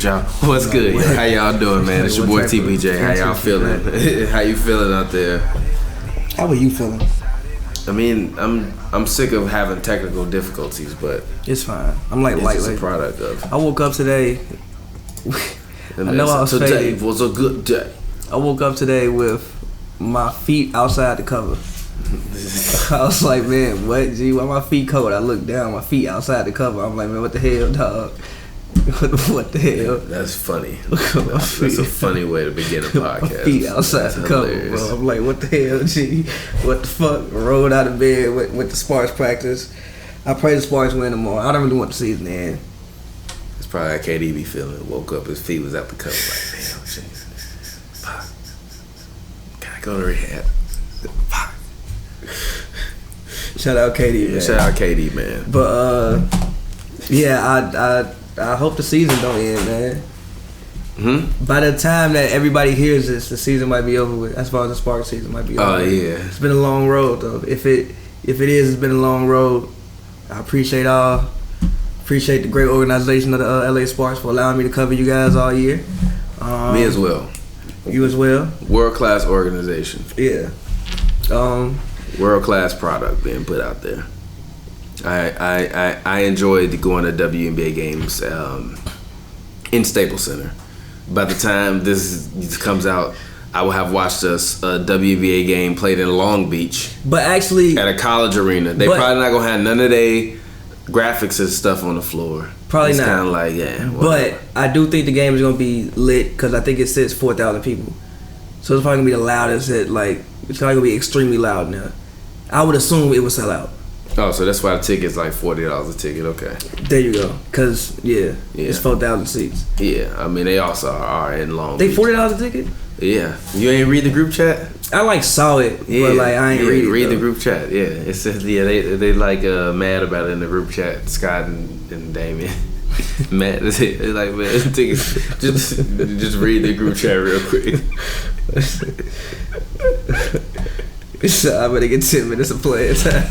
y'all. What's good? Yeah, how y'all doing, man? It's your boy TPJ. How y'all feeling? How you feeling out there? How are you feeling? I mean, I'm sick of having technical difficulties, but it's fine. I'm like it's a product of. I woke up today. I know I was today was a good day. I woke up today with my feet outside the cover. I was like, man, what? Gee, why my feet cold? I looked down, my feet outside the cover. I'm like, man, what the hell, dog? What the hell? That's funny. That's a funny way to begin a podcast. My feet outside the cover, bro. I'm like, what the hell, G? What the fuck? Rolled out of bed, went to Sparks practice. I pray the Sparks win tomorrow. I don't really want the season to end. It's probably how KD be feeling. Woke up, his feet was out the cover. Like, damn, jeez. Fuck. Gotta go to rehab. Fuck. Shout out KD, man. Shout out KD, man. But yeah, I hope the season don't end, man. Mm-hmm. By the time that everybody hears this, the season might be over with. As far as the Sparks season might be over. Oh yeah. It's been a long road though. If it is, it's been a long road. I appreciate the great organization of the LA Sparks for allowing me to cover you guys all year. Me as well. You as well. World class organization. Yeah. World class product being put out there. I enjoyed going to WNBA games in Staples Center. By the time this comes out, I will have watched a WNBA game played in Long Beach. But actually, at a college arena, they probably not gonna have none of their graphics and stuff on the floor. Probably it's not. Kind of like yeah. But I do think the game is gonna be lit because I think it sits 4,000 people, so it's probably gonna be the loudest. It's probably gonna be extremely loud now. I would assume it would sell out. Oh, so that's why the ticket's like $40 a ticket. Okay. There you go. Cause it's 4,000 seats. Yeah, I mean they also are in Long Beach. They $40 a ticket. Yeah, you ain't read the group chat? I saw it, but I ain't read it. Read the group chat. Yeah, it says they mad about it in the group chat. Scott and Damien. Mad. They like, man, tickets. Just read the group chat real quick. So I better get 10 minutes of playing time.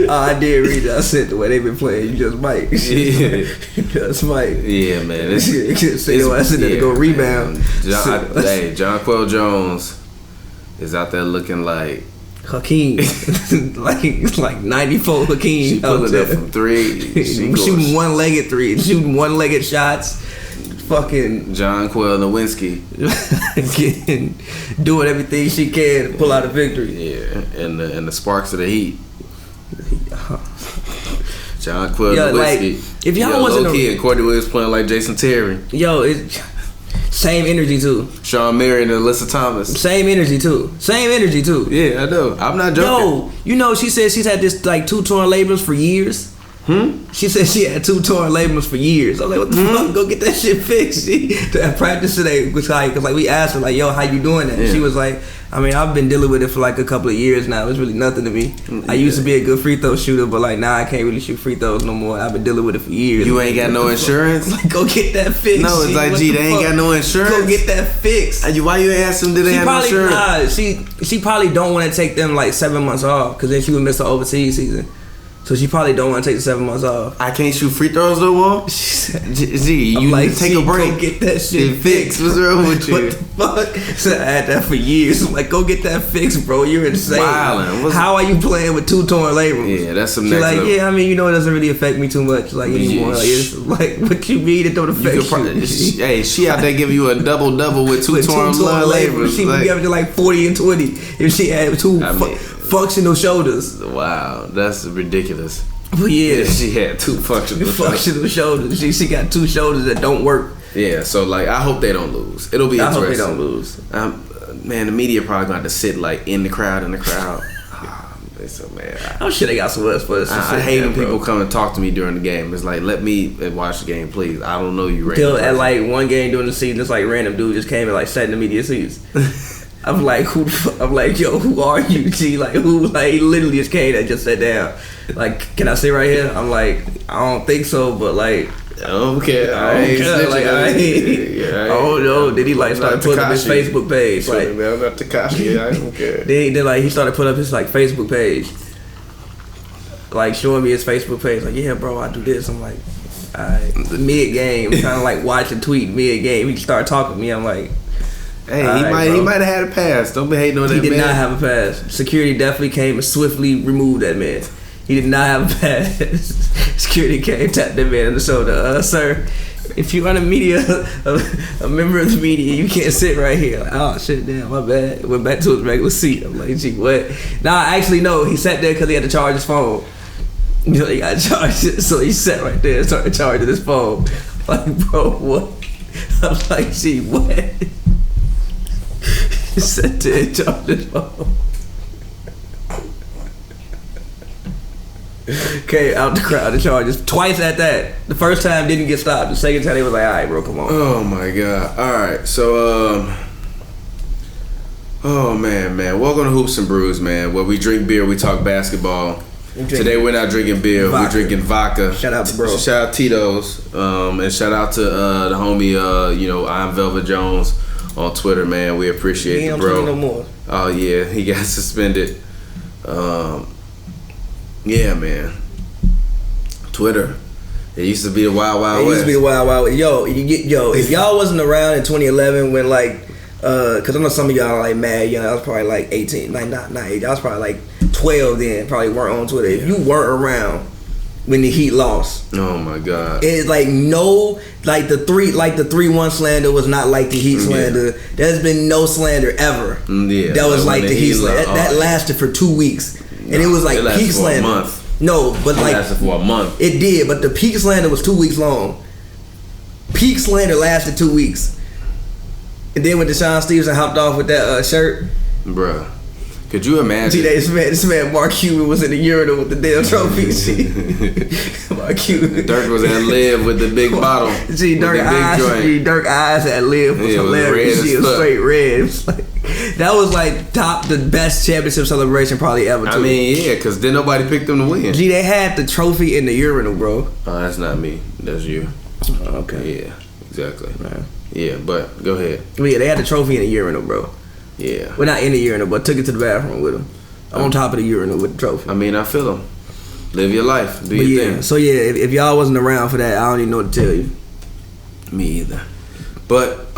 I did read that. I said the way they've been playing, you just might. Yeah. You just might. Yeah, man. Say your ass in there to go rebound. Jonquel Jones is out there looking like Hakeem. like 94 Hakeem. She pulling up from three. Shooting one-legged threes. Shooting one-legged shots. Fucking Jonquel Nowinski doing everything she can to pull out a victory. Yeah, and the Sparks of the Heat. Jonquel Nowinski. If y'all wasn't and Courtney Williams playing like Jason Terry. Yo, it's same energy too. Sean Marion and Alyssa Thomas. Same energy too. Yeah, I know. I'm not joking. Yo, she said she's had this like 2 torn labrums for years. She said she had 2 torn labrums for years. I was like, what the fuck? Go get that shit fixed. At practice today, cause we asked her like, yo, how you doing that? Yeah. She was like, I mean, I've been dealing with it for like a couple of years now. It's really nothing to me. I used to be a good free throw shooter, but like now I can't really shoot free throws no more. I've been dealing with it for years. You ain't got no insurance? Like, go get that fixed. No, it's like, gee, they ain't got no insurance. Go get that fixed. Why you ask them? Did they have insurance? She probably don't want to take them like 7 months off because then she would miss the overseas season. So she probably don't want to take the 7 months off. I can't shoot free throws no more? Gee, you like, take a break. Go get that shit fixed. What's wrong with you? What the fuck? So I had that for years. I'm like, go get that fixed, bro. You're insane. How are you playing with 2 torn labrums? Yeah, that's some next level. Yeah, I mean, it doesn't really affect me too much like anymore. Like, it's like, what you mean it don't affect you? Hey, she out there giving you a double with 2 torn labrums. She would give it to like 40 and 20 if she had 2 functional shoulders. Wow, that's ridiculous. But yeah, she had 2 functional shoulders. She got 2 shoulders that don't work. Yeah, so like I hope they don't lose. It'll be interesting. I hope they don't lose. Man, the media probably gonna have to sit like in the crowd. They're so mad. I'm sure they got some words for us. I hate when people come and talk to me during the game. It's like, let me watch the game, please. I don't know you. At like one game during the season, it's like random dude just came and like sat in the media seats. I'm like, yo, who are you, G? Like, who? Like, he literally just came and just sat down. Like, can I sit right here? I'm like, I don't think so, but like, I don't care. I don't know. Then he like started putting up his Facebook page. Like, I'm not Tekashi. I don't care. Then like he started putting up his like Facebook page, like showing me his Facebook page. Like, yeah, bro, I do this. I'm like, alright. Mid game, kind of like watch a tweet mid game. He start talking to me. I'm like, hey, he might have had a pass. Don't be hating on that man. He did not have a pass. Security definitely came and swiftly removed that man. He did not have a pass. Security came, tapped that man in the shoulder. Sir, if you're on a member of the media, you can't sit right here. Like, oh shit, damn, my bad. Went back to his regular seat. I'm like, gee, what? Nah, actually no. He sat there because he had to charge his phone. You know, he got charged it, so he sat right there and started charging his phone. Like, bro, what? I'm like, gee, what? He sat there and charged his phone. Came out the crowd and charges twice at that. The first time didn't get stopped. The second time they was like, all right, bro, come on. Oh my god. All right, so oh man, welcome to Hoops and Brews, man. Where we drink beer, we talk basketball. Today we're not drinking beer, we're drinking vodka. Shout out to bro. Shout out Tito's, and shout out to the homie, I'm Velvet Jones on Twitter, man. We appreciate the bro. No more. Oh yeah, he got suspended. Yeah, man. Twitter. It used to be the Wild Wild West. It used to be the Wild Wild West. Yo, if y'all wasn't around in 2011 when cause I know some of y'all are like mad, I was probably like 18, like not 8. I was probably like 12 then, probably weren't on Twitter. If you weren't around when the Heat lost. Oh my God. It's like no, like the 3-1 slander was not like the Heat slander. There's been no slander ever. Yeah. That was like the Heat slander. That lasted for 2 weeks. And it was like peak slander. For a month. No, but it lasted for a month. It did, but the peak slander was 2 weeks long. Peak slander lasted 2 weeks. And then when Deshaun Stevenson hopped off with that shirt. Bruh. Could you imagine? See, this man, Mark Cuban, was in the urinal with the damn trophy. Mark Cuban. Dirk was at Live with the big bottle. See, Dirk eyes at Live was hilarious. She was straight red. It was like, that was like the best championship celebration probably ever. I mean, yeah, because then nobody picked them to win. Gee, they had the trophy in the urinal, bro. Oh, that's not me. That's you. Okay. Yeah, exactly. Yeah, but go ahead. Well, yeah, they had the trophy in the urinal, bro. Yeah. Well, not in the urinal, but took it to the bathroom with them. On top of the urinal with the trophy. I mean, I feel them. Live your life. Do your thing. So, yeah, if y'all wasn't around for that, I don't even know what to tell you. Me either. But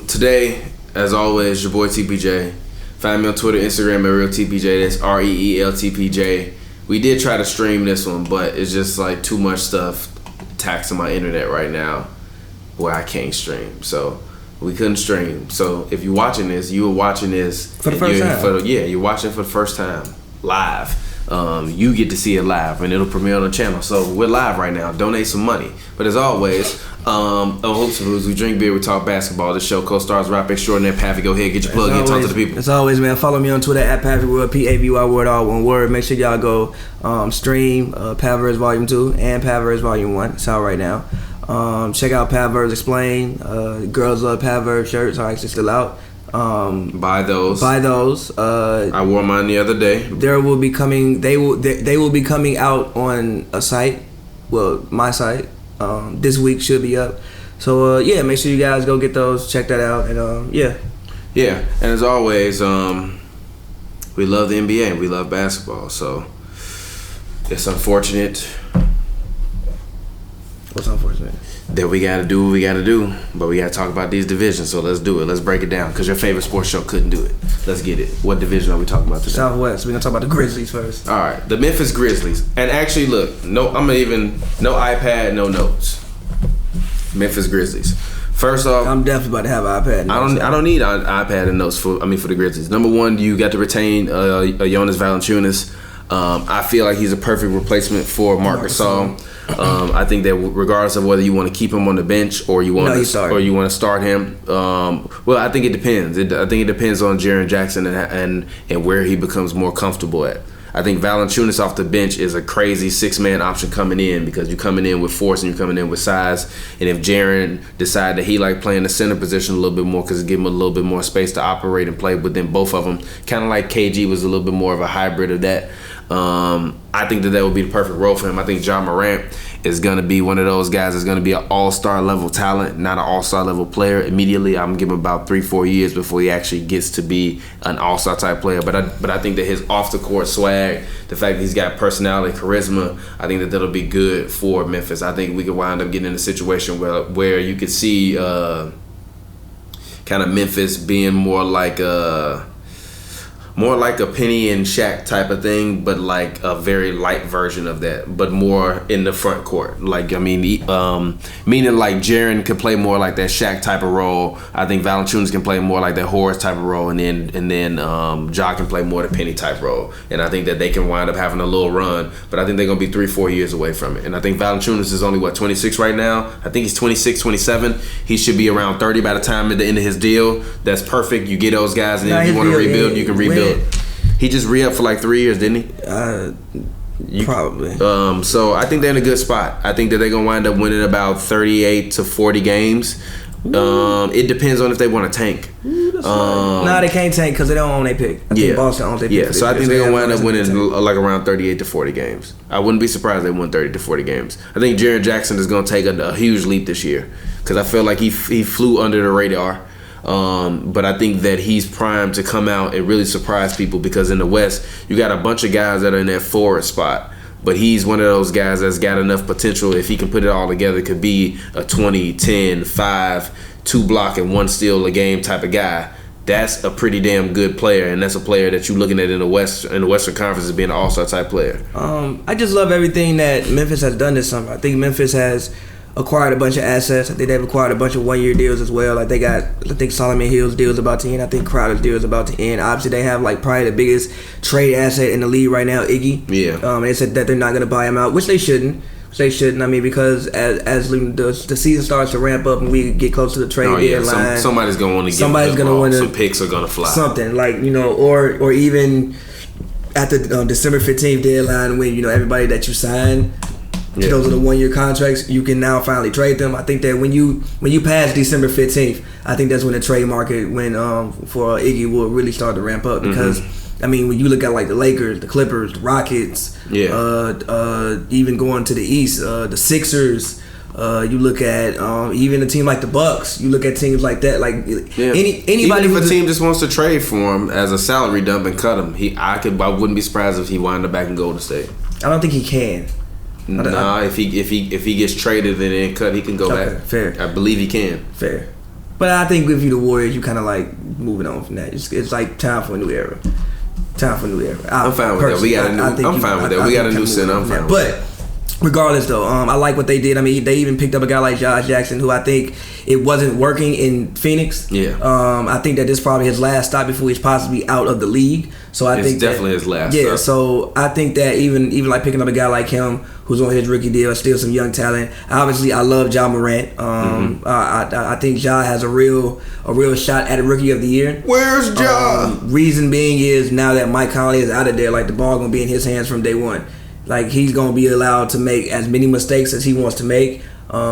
today, as always, your boy TPJ. Find me on Twitter, Instagram at RealTPJ. That's ReelTPJ. We did try to stream this one, but it's just like too much stuff taxing my internet right now where I can't stream. So we couldn't stream. So if you're watching this, you were watching this for the first time. You're watching for the first time live. You get to see it live, and it'll premiere on the channel. So we're live right now. Donate some money. But as always, on HoopsNBrews, we drink beer, we talk basketball. This show co-stars rap extraordinaire Pavy. Go ahead, get your plug in, talk to the people. As always, man, follow me on Twitter at PavyWorld, Pavy Word, all one word. Make sure y'all go stream Pavverse Volume 2 and Pavverse Volume 1. It's out right now. Check out Pavverse Explain. Girls Love Pavverse shirts are actually still out. Buy those. I wore mine the other day. They will be coming out on a site. Well, my site. This week should be up. So make sure you guys go get those. Check that out. And yeah. And as always, we love the NBA and we love basketball. So it's unfortunate. What's unfortunate? That we gotta do what we gotta do, but we gotta talk about these divisions. So let's do it. Let's break it down because your favorite sports show couldn't do it. Let's get it. What division are we talking about today? Southwest. We're gonna talk about the Grizzlies first. All right, the Memphis Grizzlies. And actually, look, no iPad, no notes. Memphis Grizzlies. First off, I'm definitely about to have an iPad. I don't need an iPad and notes for the Grizzlies. Number one, you got to retain Jonas Valanciunas. I feel like he's a perfect replacement for Marc Gasol. I think that regardless of whether you want to keep him on the bench or you want to start him, well, I think it depends. I think it depends on Jaren Jackson and where he becomes more comfortable at. I think Valanciunas off the bench is a crazy 6-man option coming in because you're coming in with force and you're coming in with size. And if Jaren decided that he liked playing the center position a little bit more because it gave him a little bit more space to operate and play within both of them, kind of like KG was a little bit more of a hybrid of that. I think that would be the perfect role for him. I think John Morant is going to be one of those guys that's going to be an all-star level talent, not an all-star level player immediately. I'm going to give him about 3-4 years before he actually gets to be an all-star type player. But I think that his off-the-court swag, the fact that he's got personality, charisma, I think that that'll be good for Memphis. I think we could wind up getting in a situation where you could see kind of Memphis being more like a Penny and Shaq type of thing, but like a very light version of that, but more in the front court. Like, I mean, meaning like Jaren could play more like that Shaq type of role. I think Valanciunas can play more like that Horace type of role, and then Ja can play more the Penny type role. And I think that they can wind up having a little run, but I think they're gonna be 3-4 years away from it. And I think Valanciunas is only 26 right now. I think he's 26, 27. He should be around 30 by the time at the end of his deal. That's perfect. You get those guys, and then if you want to rebuild, you can rebuild. He just re-upped for like 3 years, didn't he? Probably. So I think they're in a good spot. I think that they're gonna wind up winning about 38 to 40 games. It depends on if they want to tank. Nah, they can't tank because they don't own their pick. I think Boston owns their pick. Yeah, so I think they're gonna wind up winning like around 38 to 40 games. I wouldn't be surprised if they won 30 to 40 games. I think Jaren Jackson is gonna take a huge leap this year because I feel like he flew under the radar. But I think that he's primed to come out and really surprise people because in the West, you got a bunch of guys that are in that forward spot. But he's one of those guys that's got enough potential. If he can put it all together, could be a 20, 10, 5, 2 block and 1 steal a game type of guy. That's a pretty damn good player, and that's a player that you're looking at in the Western Conference as being an all-star type player. I just love everything that Memphis has done this summer. I think Memphis has acquired a bunch of assets. I think they've acquired a bunch of 1-year deals as well. Like they got, I think Solomon Hill's deal is about to end. I think Crowder's deal is about to end. Obviously, they have like probably the biggest trade asset in the league right now, Iggy. Yeah. They said that they're not going to buy him out, which they shouldn't. I mean, because as the season starts to ramp up and we get close to the trade deadline, somebody's going to want to get somebody's going to want to, some picks are going to fly. Something like, or even at the December 15th deadline when everybody that you sign. Yeah. Those are the 1-year contracts. You can now finally trade them. I think that when you pass December 15th, I think that's when the trade market for Iggy will really start to ramp up because I mean when you look at like the Lakers, the Clippers, the Rockets, even going to the East, the Sixers. You look at even a team like the Bucks. You look at teams like that. Like anybody. Even if a team just wants to trade for him as a salary dump and cut him, I wouldn't be surprised if he wound up back in Golden State. I don't think he can. If he gets traded and then cut, he can go back. Fair. I believe he can. Fair. But I think if you're the Warriors, you kind of like moving on from that. It's like time for a new era. I'm fine with that. We got a new center. I'm fine with that. But regardless, though, I like what they did. I mean, they even picked up a guy like Josh Jackson, who I think it wasn't working in Phoenix. Yeah. I think that this is probably his last stop before he's possibly out of the league. So I think it's definitely his last. Yeah. Stop. So I think that even like picking up a guy like him, who's on his rookie deal, still some young talent. Obviously, I love Ja Morant. I think Ja has a real shot at a Rookie of the Year. Where's Ja? Reason being is now that Mike Conley is out of there, like the ball gonna be in his hands from day one. Like he's gonna be allowed to make as many mistakes as he wants to make.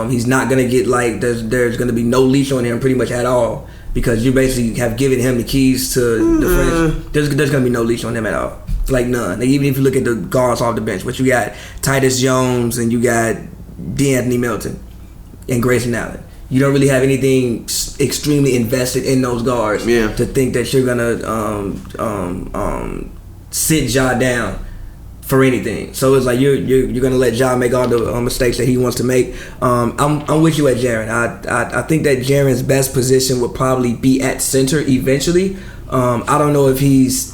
He's not gonna get like there's gonna be no leash on him pretty much at all because you basically have given him the keys to the French. There's gonna be no leash on him at all. Like none. Like, even if you look at the guards off the bench, but you got Titus Jones and you got DeAnthony Melton and Grayson Allen. You don't really have anything extremely invested in those guards to think that you're gonna sit Ja down for anything. So it's like you're gonna let Ja make all the mistakes that he wants to make. I'm with you at Jaren. I think that Jaren's best position would probably be at center eventually. I don't know if he's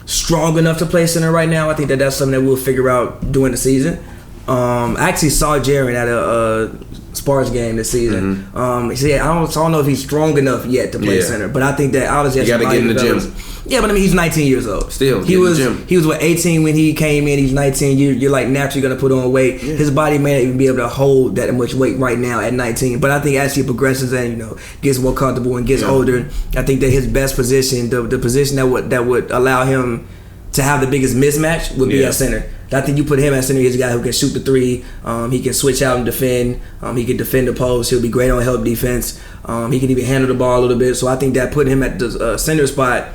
strong enough to play center right now. I think that's something that we'll figure out during the season. I actually saw Jaren at a Spurs game this season. I don't know if he's strong enough yet to play center, but I think that obviously you got to get in the gym. Yeah, but I mean he's 19 years old. Still, he was 18 when he came in. He's 19. You're like naturally gonna put on weight. Yeah. His body may not even be able to hold that much weight right now at 19. But I think as he progresses and gets more comfortable and gets older, I think that his best position, the position that would allow him to have the biggest mismatch would be at center. I think you put him at center, he's a guy who can shoot the three. He can switch out and defend. He can defend the post. He'll be great on help defense. He can even handle the ball a little bit. So I think that putting him at the center spot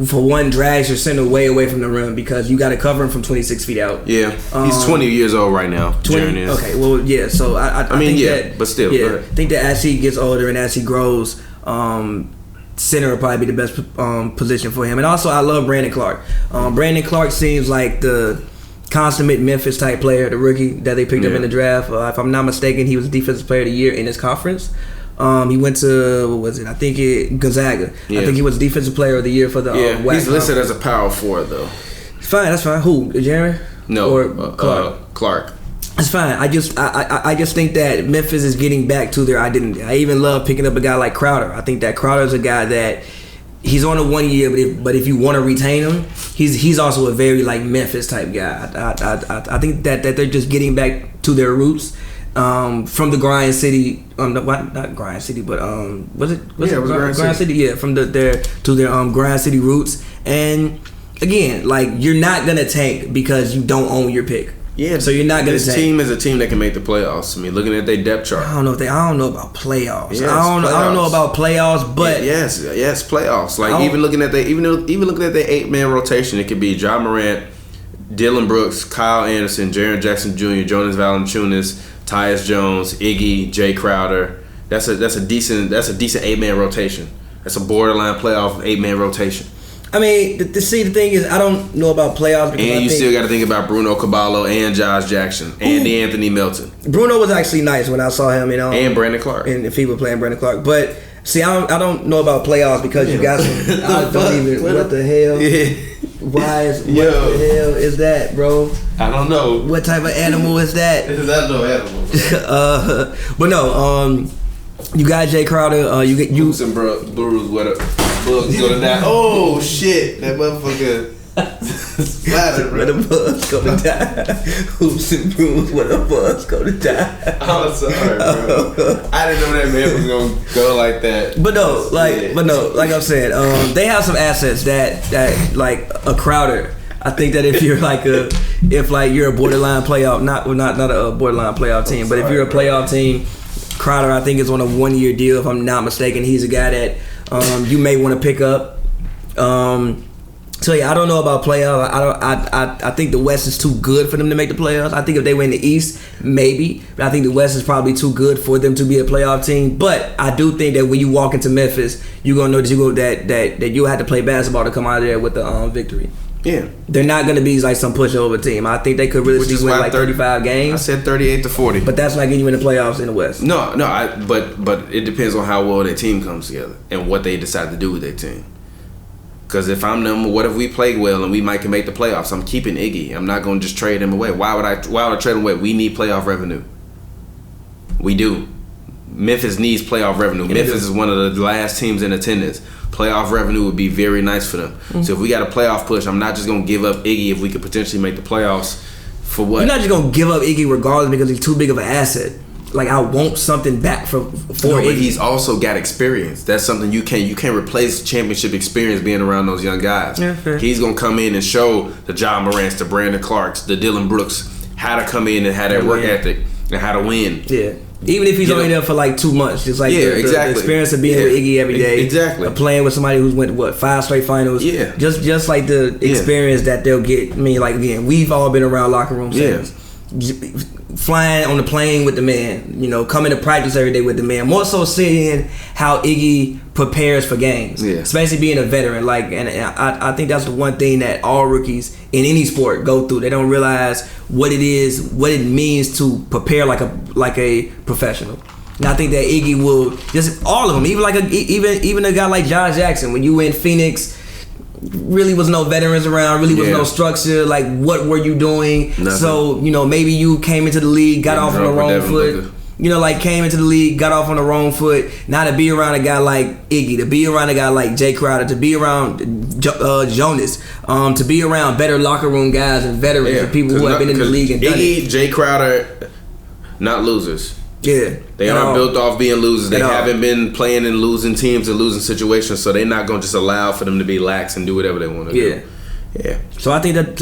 for one, drags your center way away from the rim because you got to cover him from 26 feet out. Yeah, he's 20 years old right now. 20. Okay, well, yeah. So I think that, but still, I think that as he gets older and as he grows, center will probably be the best position for him. And also, I love Brandon Clark. Brandon Clark seems like the consummate Memphis type player, the rookie that they picked up in the draft. If I'm not mistaken, he was Defensive Player of the Year in his conference. He went to, what was it? I think Gonzaga. Yeah. I think he was Defensive Player of the Year for the WAC he's listed conference. as a power forward though. Fine, that's fine. Who? Jeremy? No, or Clark? Clark. It's fine. I just think that Memphis is getting back to their identity. I even love picking up a guy like Crowder. I think that Crowder is a guy that he's on a 1 year, but if you want to retain him, he's also a very like Memphis type guy. I think that they're just getting back to their roots. From the Grind City, not Grind City, but was it Grind City? Yeah, from their Grind City roots. And again, like you're not gonna tank because you don't own your pick. Yeah, so you're not gonna. This team is a team that can make the playoffs. I mean, looking at their depth chart, I don't know about playoffs. Yes, I don't know about playoffs, but yes, playoffs. Like even looking at their 8-man rotation, it could be Ja Morant, Dylan Brooks, Kyle Anderson, Jaren Jackson Jr., Jonas Valanciunas, Tyus Jones, Iggy, Jay Crowder. That's a decent 8-man rotation. That's a borderline playoff 8-man rotation. I mean, the thing is, I don't know about playoffs because and you still got to think about Bruno Caballo and Josh Jackson and Anthony Melton. Bruno was actually nice when I saw him, and Brandon Clark. And if he was playing Brandon Clark, but see, I don't know about playoffs because you got some. I don't even. What the hell? Yeah. What the hell is that, bro? I don't know. What type of animal is that? That's no animal. But no, you got Jay Crowder. You HoopsNBrews. What up? Bugs go to die. Oh shit! That motherfucker splattered, bro. Where the bugs go to die. HoopsNBrews. Where the bugs go to die. I'm sorry, bro. I didn't know that man was gonna go like that. But no, like I'm saying, they have some assets that like a Crowder. I think that if you're you're a borderline playoff, not a borderline playoff team, but if you're a playoff team, Crowder I think is on a 1 year deal. If I'm not mistaken, he's a guy that you may want to pick up. So yeah, I don't know about playoffs. I think the West is too good for them to make the playoffs. I think if they win the East, maybe. But I think the West is probably too good for them to be a playoff team. But I do think that when you walk into Memphis, you're gonna know that you'll have to play basketball to come out of there with the victory. Yeah, they're not gonna be like some pushover team. I think they could really win like 35 games. I said 38-40. But that's not getting you in the playoffs in the West. No. But it depends on how well their team comes together and what they decide to do with their team. Because if I'm them, what if we play well and we can make the playoffs? I'm keeping Iggy. I'm not going to just trade him away. Why would I trade him away? We need playoff revenue. We do. Memphis needs playoff revenue. Yeah, Memphis is one of the last teams in attendance. Playoff revenue would be very nice for them. Mm-hmm. So if we got a playoff push, I'm not just going to give up Iggy if we could potentially make the playoffs. For what? You're not just going to give up Iggy regardless because he's too big of an asset. Like I want something back for Iggy. But he's also got experience. That's something you can't replace championship experience being around those young guys. Yeah, fair. He's gonna come in and show the Ja Morants, the Brandon Clarks, the Dylan Brooks how to come in and have that work ethic and how to win. Yeah. Even if he's only there for like 2 months, just like the experience of being with Iggy every day, exactly, playing with somebody who's went 5 straight finals, just like the experience that they'll get. I mean, like again, we've all been around locker room settings. Flying on the plane with the man, coming to practice every day with the man. More so seeing how Iggy prepares for games, especially being a veteran. And I think that's the one thing that all rookies in any sport go through. They don't realize what it means to prepare like a professional. And I think that Iggy will just all of them, even a guy like Josh Jackson. When you were in Phoenix, really was no veterans around, really was no structure. Like, what were you doing? Nothing. So, maybe you came into the league, got off on the wrong foot. Came into the league, got off on the wrong foot. Now to be around a guy like Iggy, to be around a guy like Jay Crowder, to be around Jonas, to be around better locker room guys and veterans and people who have been in the league and done it. Jay Crowder, not losers. Yeah. They aren't built off being losers. They haven't been playing in losing teams and losing situations, so they're not going to just allow for them to be lax and do whatever they want to do. Yeah. So I think that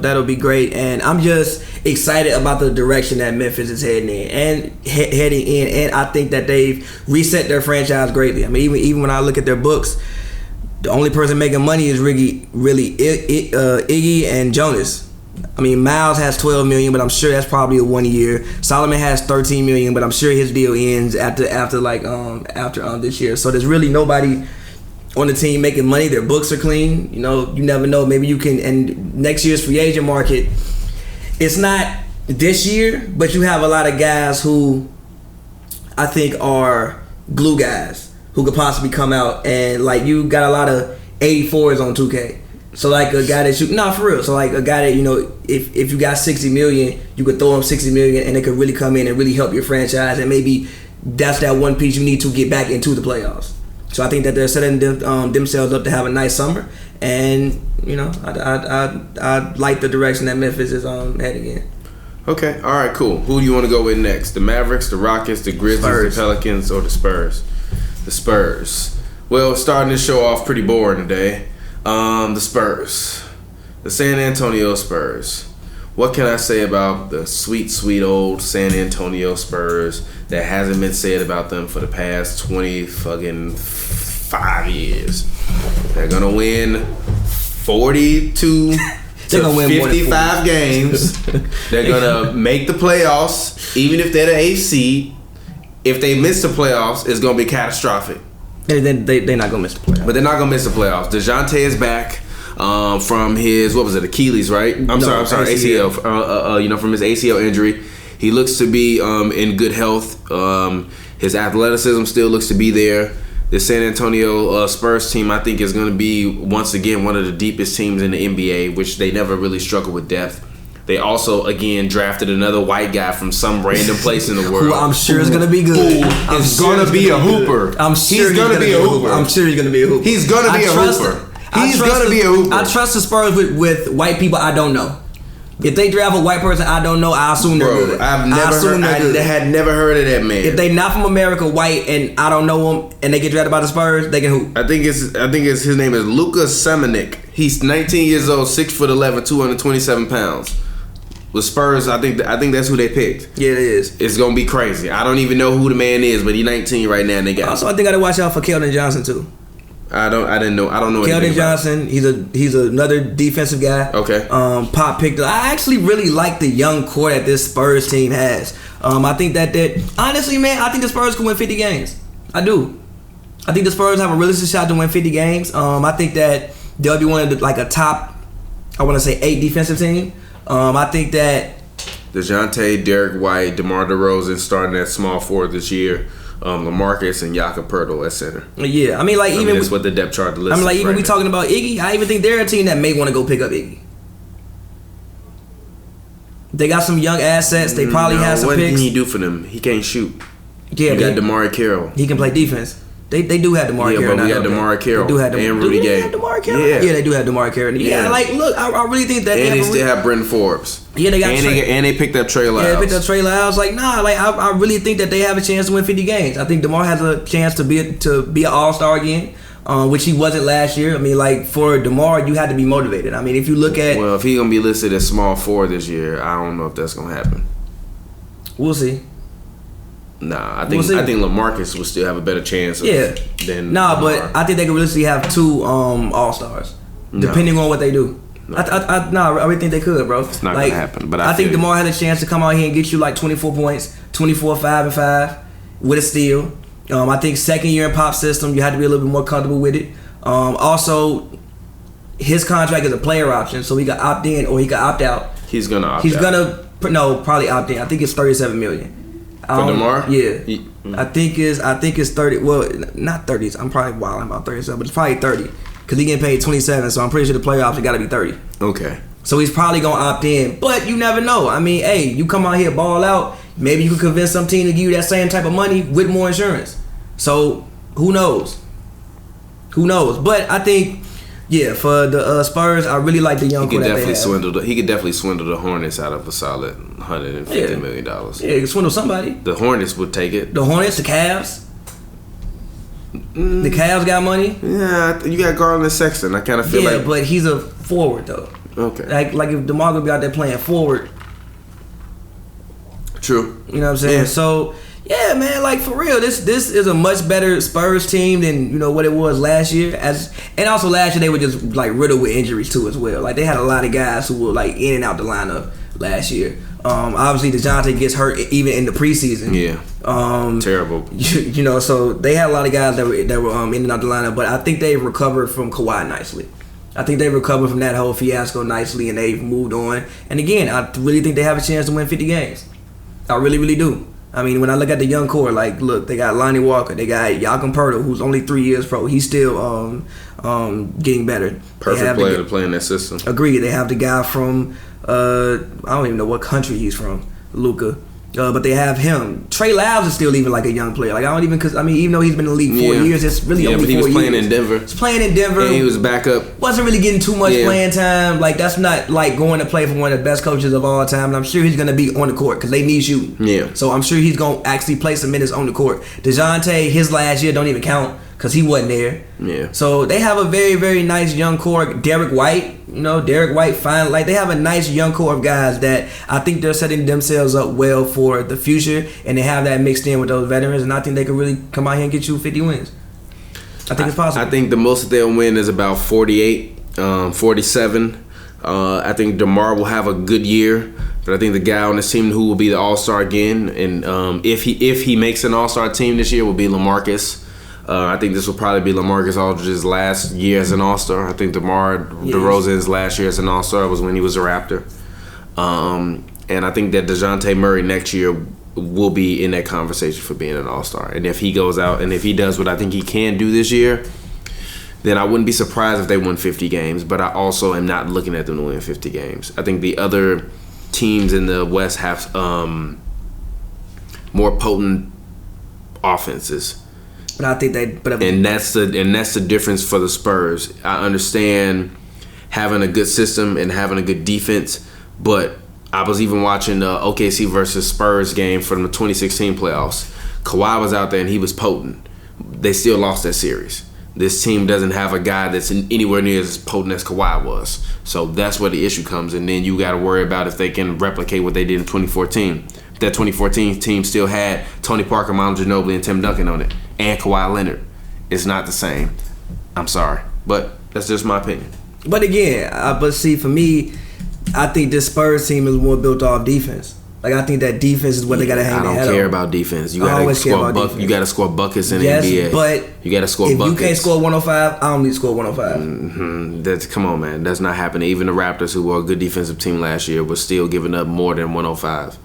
that'll be great, and I'm just excited about the direction that Memphis is heading in, and I think that they've reset their franchise greatly. I mean, even when I look at their books, the only person making money is really Iggy and Jonas. I mean, Miles has $12 million, but I'm sure that's probably a 1 year. Solomon has $13 million, but I'm sure his deal ends after this year. So there's really nobody on the team making money. Their books are clean. You know, you never know. Maybe you can. And next year's free agent market, it's not this year, but you have a lot of guys who I think are glue guys who could possibly come out, and like you got a lot of 84s on 2K. So like a guy that for real. So like a guy that, you know, if you got $60 million, you could throw him $60 million and it could really come in and really help your franchise, and maybe that's that one piece you need to get back into the playoffs. So I think that they're setting themselves up to have a nice summer, and you know, I like the direction that Memphis is heading in. Okay, all right, cool. Who do you want to go with next? The Mavericks, the Rockets, the Grizzlies, Spurs. The Pelicans, or the Spurs? The Spurs. Well, starting this show off pretty boring today. The Spurs. The San Antonio Spurs. What can I say about the sweet, sweet old San Antonio Spurs that hasn't been said about them for the past 5 years? They're going to win 42 to 55 games. They're going to make the playoffs, even if they're the 8th seed. If they miss the playoffs, it's going to be catastrophic. They're not going to miss the playoffs. But they're not going to miss the playoffs. DeJounte is back from his, Achilles, right? I'm sorry, ACL. From his ACL injury. He looks to be in good health. His athleticism still looks to be there. The San Antonio Spurs team, I think, is going to be, once again, one of the deepest teams in the NBA, which they never really struggle with depth. They also, again, drafted another white guy from some random place in the world. Who I'm sure is going to be good. He's going to be a hooper. I'm sure he's going to be a hooper. I'm sure he's going to be a hooper. He's going to be a hooper. He's going to be a hooper. I trust the Spurs with white people I don't know. If they draft a white person I don't know, I assume they're good. I had never heard of that man. If they not from America, white, and I don't know them, and they get drafted by the Spurs, they can hoop. I think his name is Luka Samanic. He's 19 years old, 6'11", 227 pounds. With Spurs, I think that's who they picked. Yeah, it is. It's gonna be crazy. I don't even know who the man is, but he's 19 right now, and they got. Also, I think I gotta watch out for Keldon Johnson too. I don't know. Keldon Johnson, he's another defensive guy. Okay. Pop picked up. I actually really like the young core that this Spurs team has. I think that honestly, man, I think the Spurs can win 50 games. I do. I think the Spurs have a realistic shot to win 50 games. I think that they'll be one of a top, I want to say 8 defensive team. I think that DeJounte, Derrick White, DeMar DeRozan starting at small forward this year. LaMarcus and Jakob Poeltl at center. Yeah, that's what the depth chart lists. Even we talking about Iggy. I even think they're a team that may want to go pick up Iggy. They got some young assets. They probably have some picks. What can he do for them? He can't shoot. Yeah, you got DeMar Carroll. He can play defense. They do have DeMar Carroll. Yeah, but we got DeMar Carroll. They do have and Rudy Gay. Have DeMar Carroll? Yeah, they do have DeMar Carroll. Yeah, look, I really think that. And they still have Brendan Forbes. Yeah, they got. And they picked up Trey Lyles. Yeah, they picked up Trey Lyles. I really think that they have a chance to win 50 games. I think DeMar has a chance to be an All-Star again, which he wasn't last year. For DeMar, you had to be motivated. If you look at, if he's gonna be listed as small forward this year, I don't know if that's gonna happen. We'll see. Nah, I think LaMarcus will still have a better chance. But I think they could realistically have 2 All-Stars, depending on what they do. I really think they could, bro. It's not gonna happen. But I think DeMar had a chance to come out here and get you 24 points, 24, 5 and 5 with a steal. I think second year in Pop system, you had to be a little bit more comfortable with it. Also, his contract is a player option, so he got opt in or he got opt out. He's gonna opt out. He's gonna probably opt in. I think it's $37 million. For DeMar? Yeah. I think it's 30. Well, not 30s. I'm probably wilding about 37, but it's probably 30 because he getting paid 27. So I'm pretty sure the playoffs it got to be 30. Okay. So he's probably gonna opt in, but you never know. You come out here ball out. Maybe you can convince some team to give you that same type of money with more insurance. So who knows? But I think. Yeah, for the Spurs, I really like the young core that they have. He could definitely swindle the Hornets out of a solid $150 million. Yeah, he could swindle somebody. The Hornets would take it. The Hornets, the Cavs. The Cavs got money. Yeah, you got Garland and Sexton. I kind of feel like. Yeah, but he's a forward though. Okay. Like if DeMar be out there playing forward. True. You know what I'm saying? Yeah. So Yeah, man, like for real, this is a much better Spurs team than what it was last year. And also last year they were just like riddled with injuries too as well. Like they had a lot of guys who were like in and out the lineup last year. Obviously DeJounte gets hurt even in the preseason. Yeah. Terrible. So they had a lot of guys that were in and out the lineup, but I think they've recovered from Kawhi nicely. I think they recovered from that whole fiasco nicely, and they've moved on. And again, I really think they have a chance to win 50 games. I really, really do. I mean, when I look at the young core, like, look, they got Lonnie Walker, they got Jakob Poeltl, who's only 3 years pro. He's still getting better. Perfect player to play in that system. Agreed. They have the guy from I don't even know what country he's from, Luka. But they have him. Trey Lyles is still even like a young player. Like I don't even even though he's been in the league 4 years, it's really only 4 years. But he was playing in Denver. He's playing in Denver. And he was backup. Wasn't really getting too much playing time. Like that's not like going to play for one of the best coaches of all time. And I'm sure he's gonna be on the court because they need shooting. Yeah. So I'm sure he's gonna actually play some minutes on the court. DeJounte, his last year don't even count because he wasn't there. Yeah. So they have a very, very nice young core. Derrick White, fine. Like they have a nice young core of guys that I think they're setting themselves up well for the future, and they have that mixed in with those veterans, and I think they could really come out here and get you 50 wins. I think it's possible. I think the most that they'll win is about 48, 47. I think DeMar will have a good year, but I think the guy on this team who will be the All-Star again, and if he makes an All-Star team this year, will be LaMarcus. I think this will probably be LaMarcus Aldridge's last year as an All-Star. I think DeMar DeRozan's last year as an All-Star was when he was a Raptor. And I think that DeJounte Murray next year will be in that conversation for being an All-Star. And if he goes out and if he does what I think he can do this year, then I wouldn't be surprised if they won 50 games. But I also am not looking at them to win 50 games. I think the other teams in the West have more potent offenses. But I think and that's the difference for the Spurs. I understand having a good system and having a good defense, but I was even watching the OKC versus Spurs game from the 2016 playoffs. Kawhi was out there and he was potent. They still lost that series. This team doesn't have a guy that's anywhere near as potent as Kawhi was. So that's where the issue comes, and then you got to worry about if they can replicate what they did in 2014. That 2014 team still had Tony Parker, Manu Ginobili, and Tim Duncan on it, and Kawhi Leonard. It's not the same. I'm sorry, but that's just my opinion. But again, for me, I think this Spurs team is more built off defense. Like I think that defense is what they gotta hang their head on. I don't care about defense. You gotta score buckets in the NBA. But you gotta score buckets. If you can't score 105, I don't need to score 105. Mm-hmm. Come on, man. That's not happening. Even the Raptors, who were a good defensive team last year, were still giving up more than 105.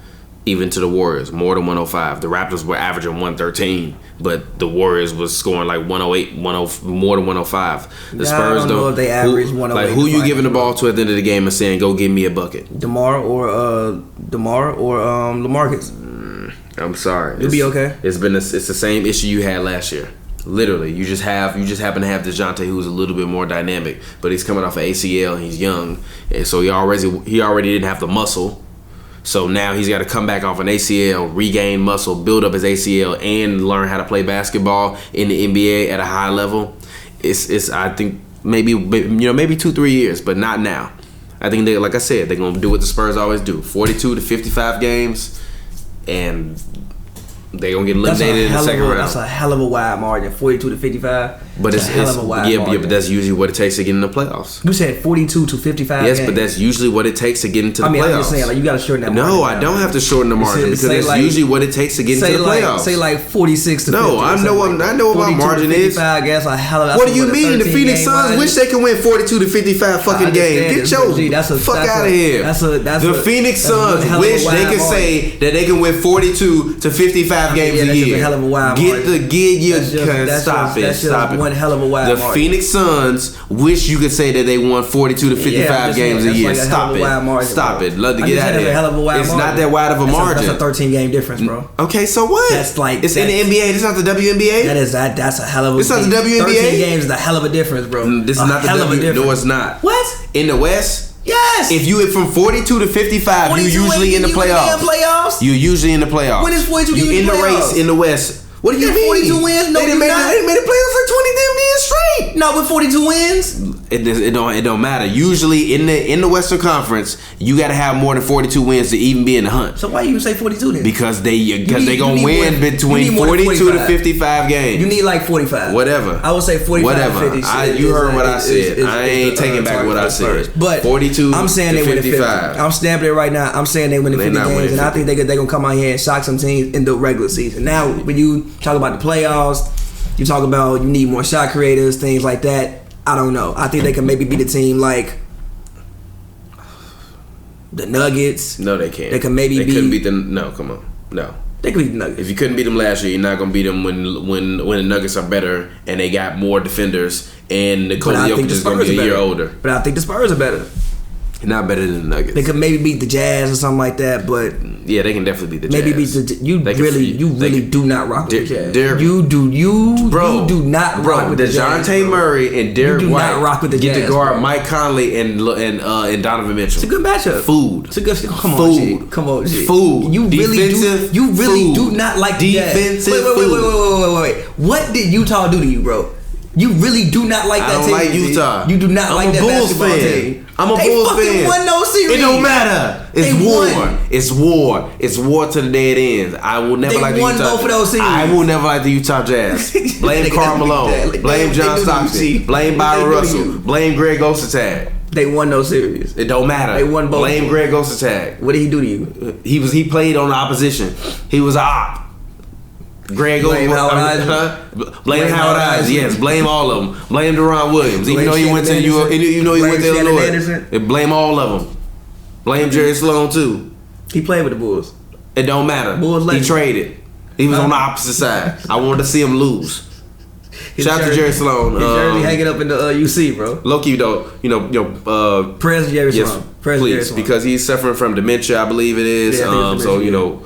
Even to the Warriors, more than 105. The Raptors were averaging 113, but the Warriors was scoring like 108, more than 105. The Spurs, I don't know if they average 108. Like who you giving the ball to at the end of the game and saying, "Go give me a bucket"? DeMar or LaMarcus. I'm sorry. You'll be okay. It's the same issue you had last year. Literally, you just happen to have DeJounte, who's a little bit more dynamic, but he's coming off of ACL and he's young, and so he already didn't have the muscle. So now he's got to come back off an ACL, regain muscle, build up his ACL, and learn how to play basketball in the NBA at a high level. It's I think maybe 2-3 years, but not now. I think they, like I said, they're gonna do what the Spurs always do: 42 to 55 games, and they're gonna get eliminated in the second round. That's a hell of a wide margin, 42 to 55. But it's a hell of a wide margin. But that's usually what it takes to get in the playoffs. You said 42 to 55. Yes, but that's usually what it takes to get into the playoffs. I'm just saying, like you gotta shorten that margin. No, I don't have to shorten the margin because that's usually what it takes to get into the playoffs. Say like 46 to 50. No, I know what my margin is. I guess a hell of. What do you mean? The Phoenix Suns wish they could win 42 to 55 fucking games. Get your fuck out of here. The Phoenix Suns wish they could say that they can win 42 to 55 games a year. Hell of a wild Stop it. One hell of a wild The Phoenix Suns wish you could say that they won 42 to 55 games a year. Stop it. Stop it. Love to get out of here. It's not that wide of a margin. That's a 13 game difference, bro. Okay, so what? That's like it's in the NBA. It's not the WNBA. That's a hell of a. It's not the WNBA. 13 games is a hell of a difference, bro. This is not the WNBA. No, it's not. What? In the West. Yes. If you from 42 to 55, you usually in the playoffs. You're usually in the playoffs. When is 42 in the race in the West? What do you mean? 42 wins? No, they didn't make the playoffs for 20 damn years straight. Not with 42 wins. It don't matter. Usually in the Western Conference, you got to have more than 42 wins to even be in the hunt. So why you say 42 then? Because they gonna win between 42 to 55 games. You need like 45. Whatever. I would say 45. Whatever. 50. You heard what I said. I ain't taking back what I said. But 42. I'm saying they win 55. I'm stamping it right now. I'm saying they win 50 games, and I think they're gonna come out here and shock some teams in the regular season. Now, when you talk about the playoffs, you talk about you need more shot creators, things like that. I don't know. I think they can maybe beat a team like the Nuggets. No, they can't. They can maybe beat. They couldn't beat them. No, come on. No. They could beat the Nuggets. If you couldn't beat them last year, you're not gonna beat them when the Nuggets are better and they got more defenders and Nikola Jokic is gonna be a year older. But I think the Spurs are better. Not better than the Nuggets. They could maybe beat the Jazz or something like that, but yeah, they can definitely beat the Jazz. Maybe beat the you really do not rock with the Jazz. You do not rock with the Jazz. DeJounte Murray and Derrick White not rock with the get Jazz, to guard bro. Mike Conley and Donovan Mitchell. It's a good matchup. Food. It's a good. Come on, food. G. Come on, G. Food. You really do not like the Jazz. Defensive. Wait. What did Utah do to you, bro? You really do not like that team. I don't like Utah. You do not like that basketball team. I'm a Bulls fan. They fucking won no series. It don't matter. It's war. It's war. It's war to the day it ends. I will never like the Utah. They won both of those series. I will never like the Utah Jazz. Blame Karl Malone. Blame John Stockton. Blame Byron Russell. Blame Greg Ostertag. They won those series. It don't matter. They won both. Blame Greg Ostertag. What did he do to you? He played on the opposition. He was a op. Blame Howard Eyes. Yes, blame all of them. Blame Deron Williams, even though he went to Illinois. Blame all of them. Blame Jerry Sloan too. He played with the Bulls. It don't matter. He traded. He was on the opposite side. I wanted to see him lose. Shout out to Jerry Sloan. His jersey hanging up in the UC, bro. Low-key though, prayers Jerry Sloan. Please, because he's suffering from dementia, I believe it is.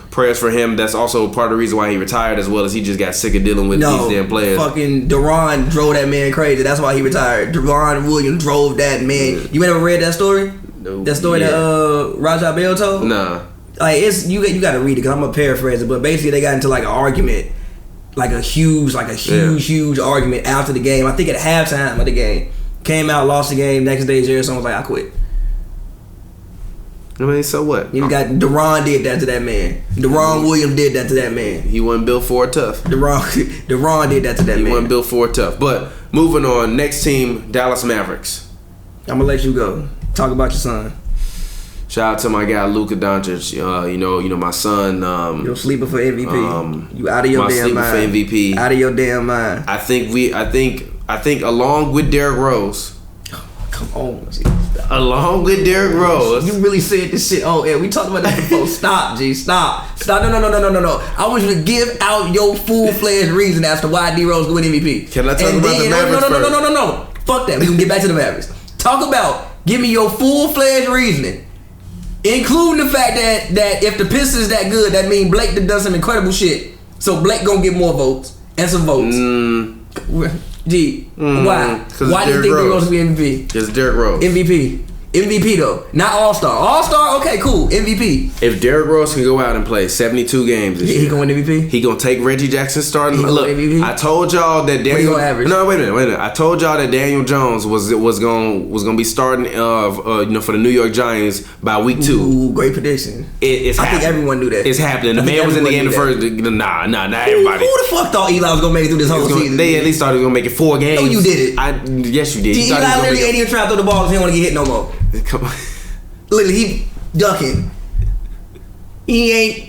Prayers for him. That's also part of the reason why he retired, as well as he just got sick of dealing with these damn players. Fucking Deron drove that man crazy. That's why he retired. Deron Williams drove that man. You ever read that story? No. That story that Raja Bell told? Nah. Like you got to read it because I'm gonna paraphrase it. But basically, they got into like an argument. Like a huge argument after the game. I think at halftime of the game. Came out, lost the game. Next day, Jerry Sloan was like, I quit. I mean, so what? You got Deron did that to that man. Deron Williams did that to that man. He wasn't built for it tough. Deron did that to that man. He wasn't built for it tough. But moving on, next team, Dallas Mavericks. I'm gonna let you go. Talk about your son. Shout out to my guy Luka Doncic. My son. Your sleeper for MVP. You out of your damn mind. My sleeper for MVP. Out of your damn mind. I think along with Derrick Rose. Come on, G. Along with Derrick Rose. You really said this shit. Oh, yeah, we talked about this before. Stop, G. Stop. No. I want you to give out your full-fledged reason as to why DRose win MVP. Can I talk about the Mavericks first? No. Fuck that. We can get back to the Mavericks. Talk about, give me your full-fledged reasoning. Including the fact that if the Pistons that good, that means Blake done some incredible shit. So Blake gonna get more votes and some votes. Why? Why do you think DRose will be MVP? Because Derrick Rose. MVP though, not All-Star. All-Star, okay, cool. MVP. If Derrick Rose can go out and play 72 games this year, he gonna win MVP. He gonna take Reggie Jackson starting. Look, I told y'all that Daniel. What he gonna average? No, wait a minute. I told y'all that Daniel Jones was gonna be starting for the New York Giants by week 2. Ooh, great prediction. It's happening. I think everyone knew that. It's happening. The man was in the game the first. Nah, not everybody. Who the fuck thought Eli was gonna make it through this whole season? They at least thought he was gonna make it 4 games. No, you did it. Yes, you did. Eli literally ain't even trying to throw the ball because he don't want to get hit no more. Come on. Literally, he ducking. He ain't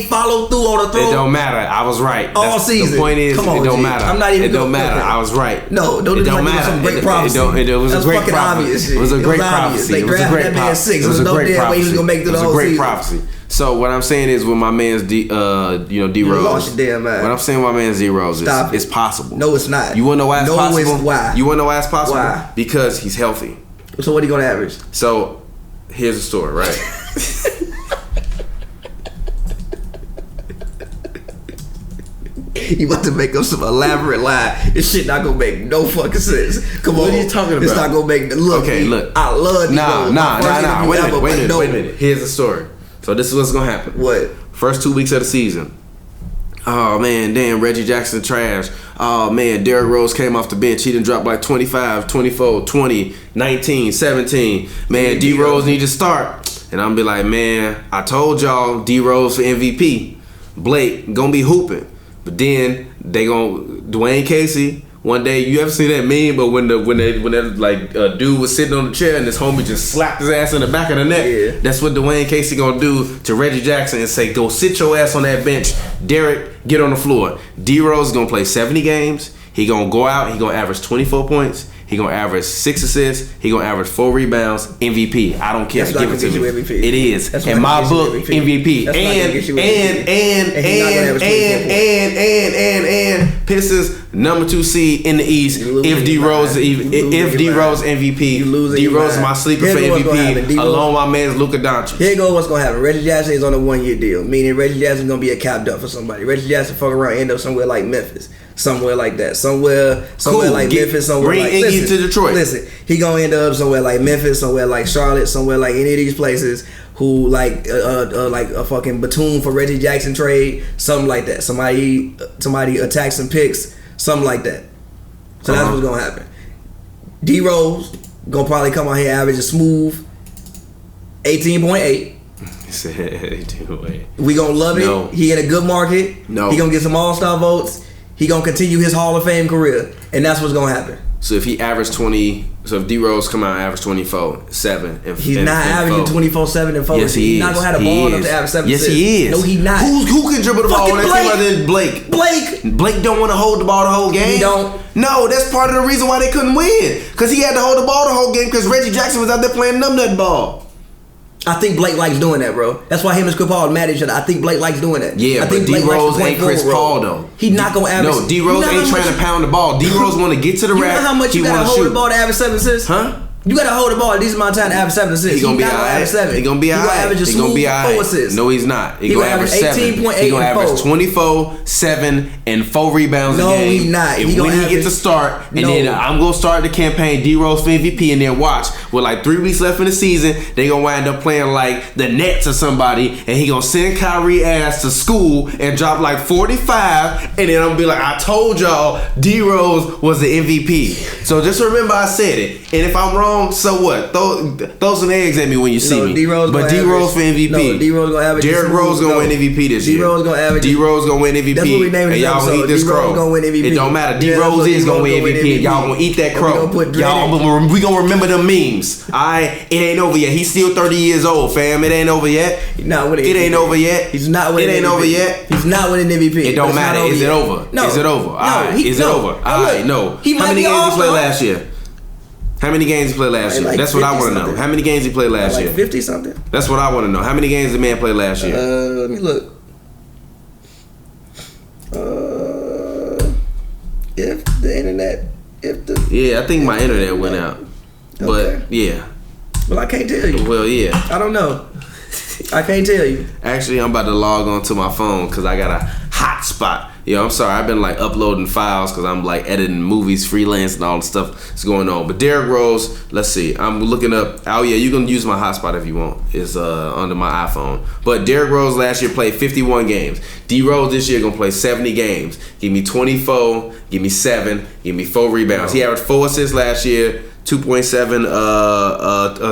followed through on the throw. It don't matter. I was right. All season. The point is, come on, it don't matter. I'm not even. It don't matter. I was right. No, it don't matter. Some great prophecy. It was a great prophecy. It was a great prophecy. It was a great prophecy. It was a great prophecy. He was gonna make it through the whole season. It was a great prophecy. So what I'm saying is, with my man's D-Rose. You lost your damn mind. What I'm saying, with my man's D-Rose is, it's possible. No, it's not. You wanna know why it's possible? No, it's why. You wanna know why it's possible? Why? Because he's healthy. So what are you gonna average? So here's the story, right? You about to make up some elaborate lie. This shit not gonna make no fucking sense. Come on. What are you talking about? It's not gonna make look. Okay, look. I love these. Nah. Wait a minute. Here's the story. So this is what's gonna happen. What? First 2 weeks of the season, Oh man, damn, Reggie Jackson trash. Oh man, Derrick Rose came off the bench. He done dropped like 25, 24, 20, 19, 17. Man, DRose need to start. And I'm be like, man, I told y'all DRose for MVP. Blake gonna be hooping. But then they Dwayne Casey. One day, you ever see that meme? But when that dude was sitting on the chair and this homie just slapped his ass in the back of the neck. Yeah. That's what Dwayne Casey gonna do to Reggie Jackson and say, go sit your ass on that bench. Derrick, get on the floor. D-Rose is gonna play 70 games. He gonna go out. He gonna average 24 points. He gonna average 6 assists. He gonna average 4 rebounds. MVP. I don't care. Give it to me. It is in my book MVP. And Pistons number 2 seed in the East. If D-Rose MVP, D-Rose is my sleeper for MVP. Along my man's Luka Doncic. Here goes what's gonna happen. Reggie Jackson is on a 1-year deal, meaning Reggie Jackson gonna be a cap dump for somebody. Reggie Jackson fuck around, end up somewhere like Memphis. Somewhere like that. Somewhere like Memphis. Somewhere like Iggy to Detroit. Listen, he gonna end up somewhere like Memphis, somewhere like Charlotte, somewhere like any of these places who like a fucking Batum for Reggie Jackson trade, something like that. Somebody attacks some picks, something like that. So that's what's gonna happen. D-Rose gonna probably come out here average a smooth 18.8. We gonna love it. No. He in a good market. No. He gonna get some All-Star votes. He gonna continue his Hall of Fame career, and that's what's gonna happen. So if he averaged 20, so if D-Rose come out and average 24, 7, and he's not averaging 24, 7, and 4. Yes, he is. He's not gonna have the ball enough to average 7. Yes, he is. No, he not. Who can dribble the ball on that team other than Blake? Blake don't want to hold the ball the whole game. He don't. No, that's part of the reason why they couldn't win, because he had to hold the ball the whole game because Reggie Jackson was out there playing numbnut ball. I think Blake likes doing that, bro. That's why him and Chris Paul mad at each other. I think Blake likes doing that. Yeah, but D-Rose ain't Chris Paul, though. He's not going to average. No, D-Rose ain't trying to pound the ball. D-Rose want to get to the rack. You know how much you got to hold the ball to average 7 assists? Huh? You got to hold the ball a decent amount of time to average 7 assists. He's going to be all right. He's going to be all right. He's going to be all right. 4 assists. No, he's not. He's going to average 7. He's going to average 24, 7, and 4 rebounds a game. No, he's not. And when he gets to start, and then I'm going to start the campaign D-Rose for MVP, and then watch, with like 3 weeks left in the season, they going to wind up playing like the Nets or somebody, and he going to send Kyrie ass to school and drop like 45, and then I'm going to be like, I told y'all D-Rose was the MVP. So just remember I said it. And if I'm wrong, so what? Throw some eggs at me when you see me. D-Rose but D-Rose for MVP. No, D-Rose gonna average. Derrick Rose gonna win MVP this year. D-Rose gonna average. D-Rose gonna win MVP. That's what we named it. Y'all gonna eat this crow. Gonna win MVP. It don't matter. D-Rose is gonna win MVP. Y'all gonna eat that crow. We gonna remember them memes. Alright, it ain't over yet. He's still 30 years old, fam. It ain't over yet. It ain't over yet. He's not winning. It ain't over yet. He's not winning MVP. It don't matter. Is it over? No. Is it over? Alright. Is it over? Alright. No. How many games he played last year? How many games he played last year? That's what I want to know. How many games he played last year? 50 something. That's what I want to know. How many games did the man play last year? Let me look. If the internet, yeah, I think my internet went out. Okay. But yeah. Well, I can't tell you. Well, yeah. I don't know. I can't tell you. Actually, I'm about to log on to my phone because I got a hotspot. Yo, I'm sorry. I've been like uploading files because I'm like editing movies, freelance, and all the stuff that's going on. But Derrick Rose, let's see. I'm looking up. Oh yeah, you can use my hotspot if you want. It's under my iPhone. But Derrick Rose last year played 51 games. D-Rose this year gonna play 70 games. Give me 24. Give me 7. Give me 4 rebounds. He averaged 4 assists last year. 2.7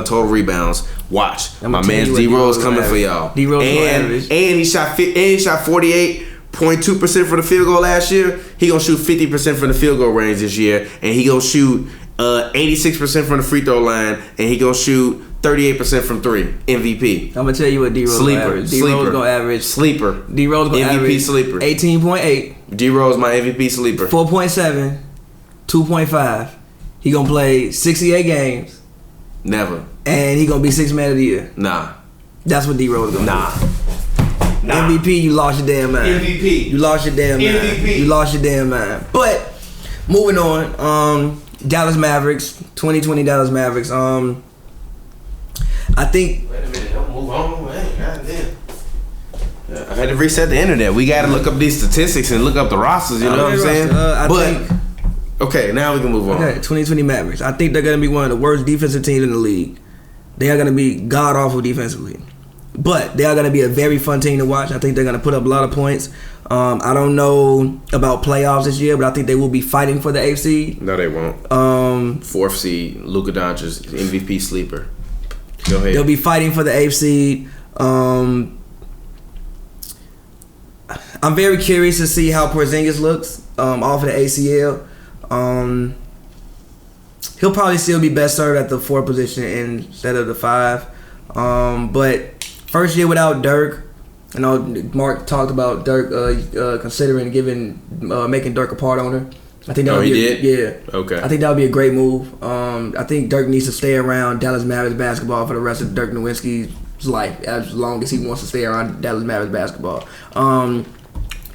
total rebounds. Watch, my man D-Rose coming for y'all. D-Rose and he shot 48.2% for the field goal last year. He gonna shoot 50% from the field goal range this year, and he gonna shoot 86% from the free throw line, and he gonna shoot 38% from 3. MVP. I'm gonna tell you what D-Rose gonna average. D-Rose gonna average. Sleeper. D-Rose gonna MVP average. Sleeper. 18.8. D-Rose my MVP sleeper. 4.7. 2.5. He gonna play 68 games. Never. And he gonna be 6th man of the year. Nah. That's what D-Rose gonna do. Nah. MVP, you lost your damn mind. MVP. You lost your damn mind. MVP. You lost your damn mind. But moving on, Dallas Mavericks, 2020 Dallas Mavericks. I think. Wait a minute, don't move on. Man, goddamn. I had to reset the internet. We gotta look up these statistics and look up the rosters. You know what I'm saying? I think. Okay, now we can move on. Okay, 2020 Mavericks. I think they're going to be one of the worst defensive teams in the league. They are going to be god-awful defensively. But they are going to be a very fun team to watch. I think they're going to put up a lot of points. I don't know about playoffs this year, but I think they will be fighting for the 8th seed. No, they won't. 4th seed, Luka Doncic, MVP sleeper. Go ahead. They'll be fighting for the 8th seed. I'm very curious to see how Porzingis looks off of the ACL. He'll probably still be best served at the 4 position instead of the 5. But first year without Dirk, I know Mark talked about Dirk considering making Dirk a part owner. I think that would be Okay. I think that would be a great move. I think Dirk needs to stay around Dallas Mavericks basketball for the rest of Dirk Nowitzki's life, as long as he wants to stay around Dallas Mavericks basketball.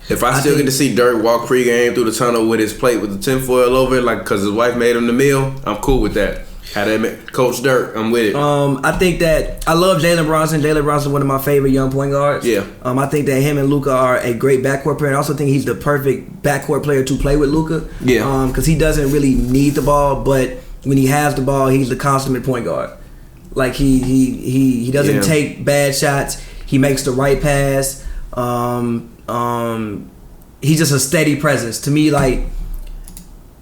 If I still get to see Dirk walk pregame through the tunnel with his plate with the tinfoil over it, like because his wife made him the meal, I'm cool with that. Had that Coach Dirk, I'm with it. I think that I love Jalen Brunson. Jalen Brunson, one of my favorite young point guards. Yeah. I think that him and Luka are a great backcourt player. I also think he's the perfect backcourt player to play with Luka. Yeah. Because he doesn't really need the ball, but when he has the ball, he's the consummate point guard. Like he doesn't take bad shots. He makes the right pass. He's just a steady presence to me. Like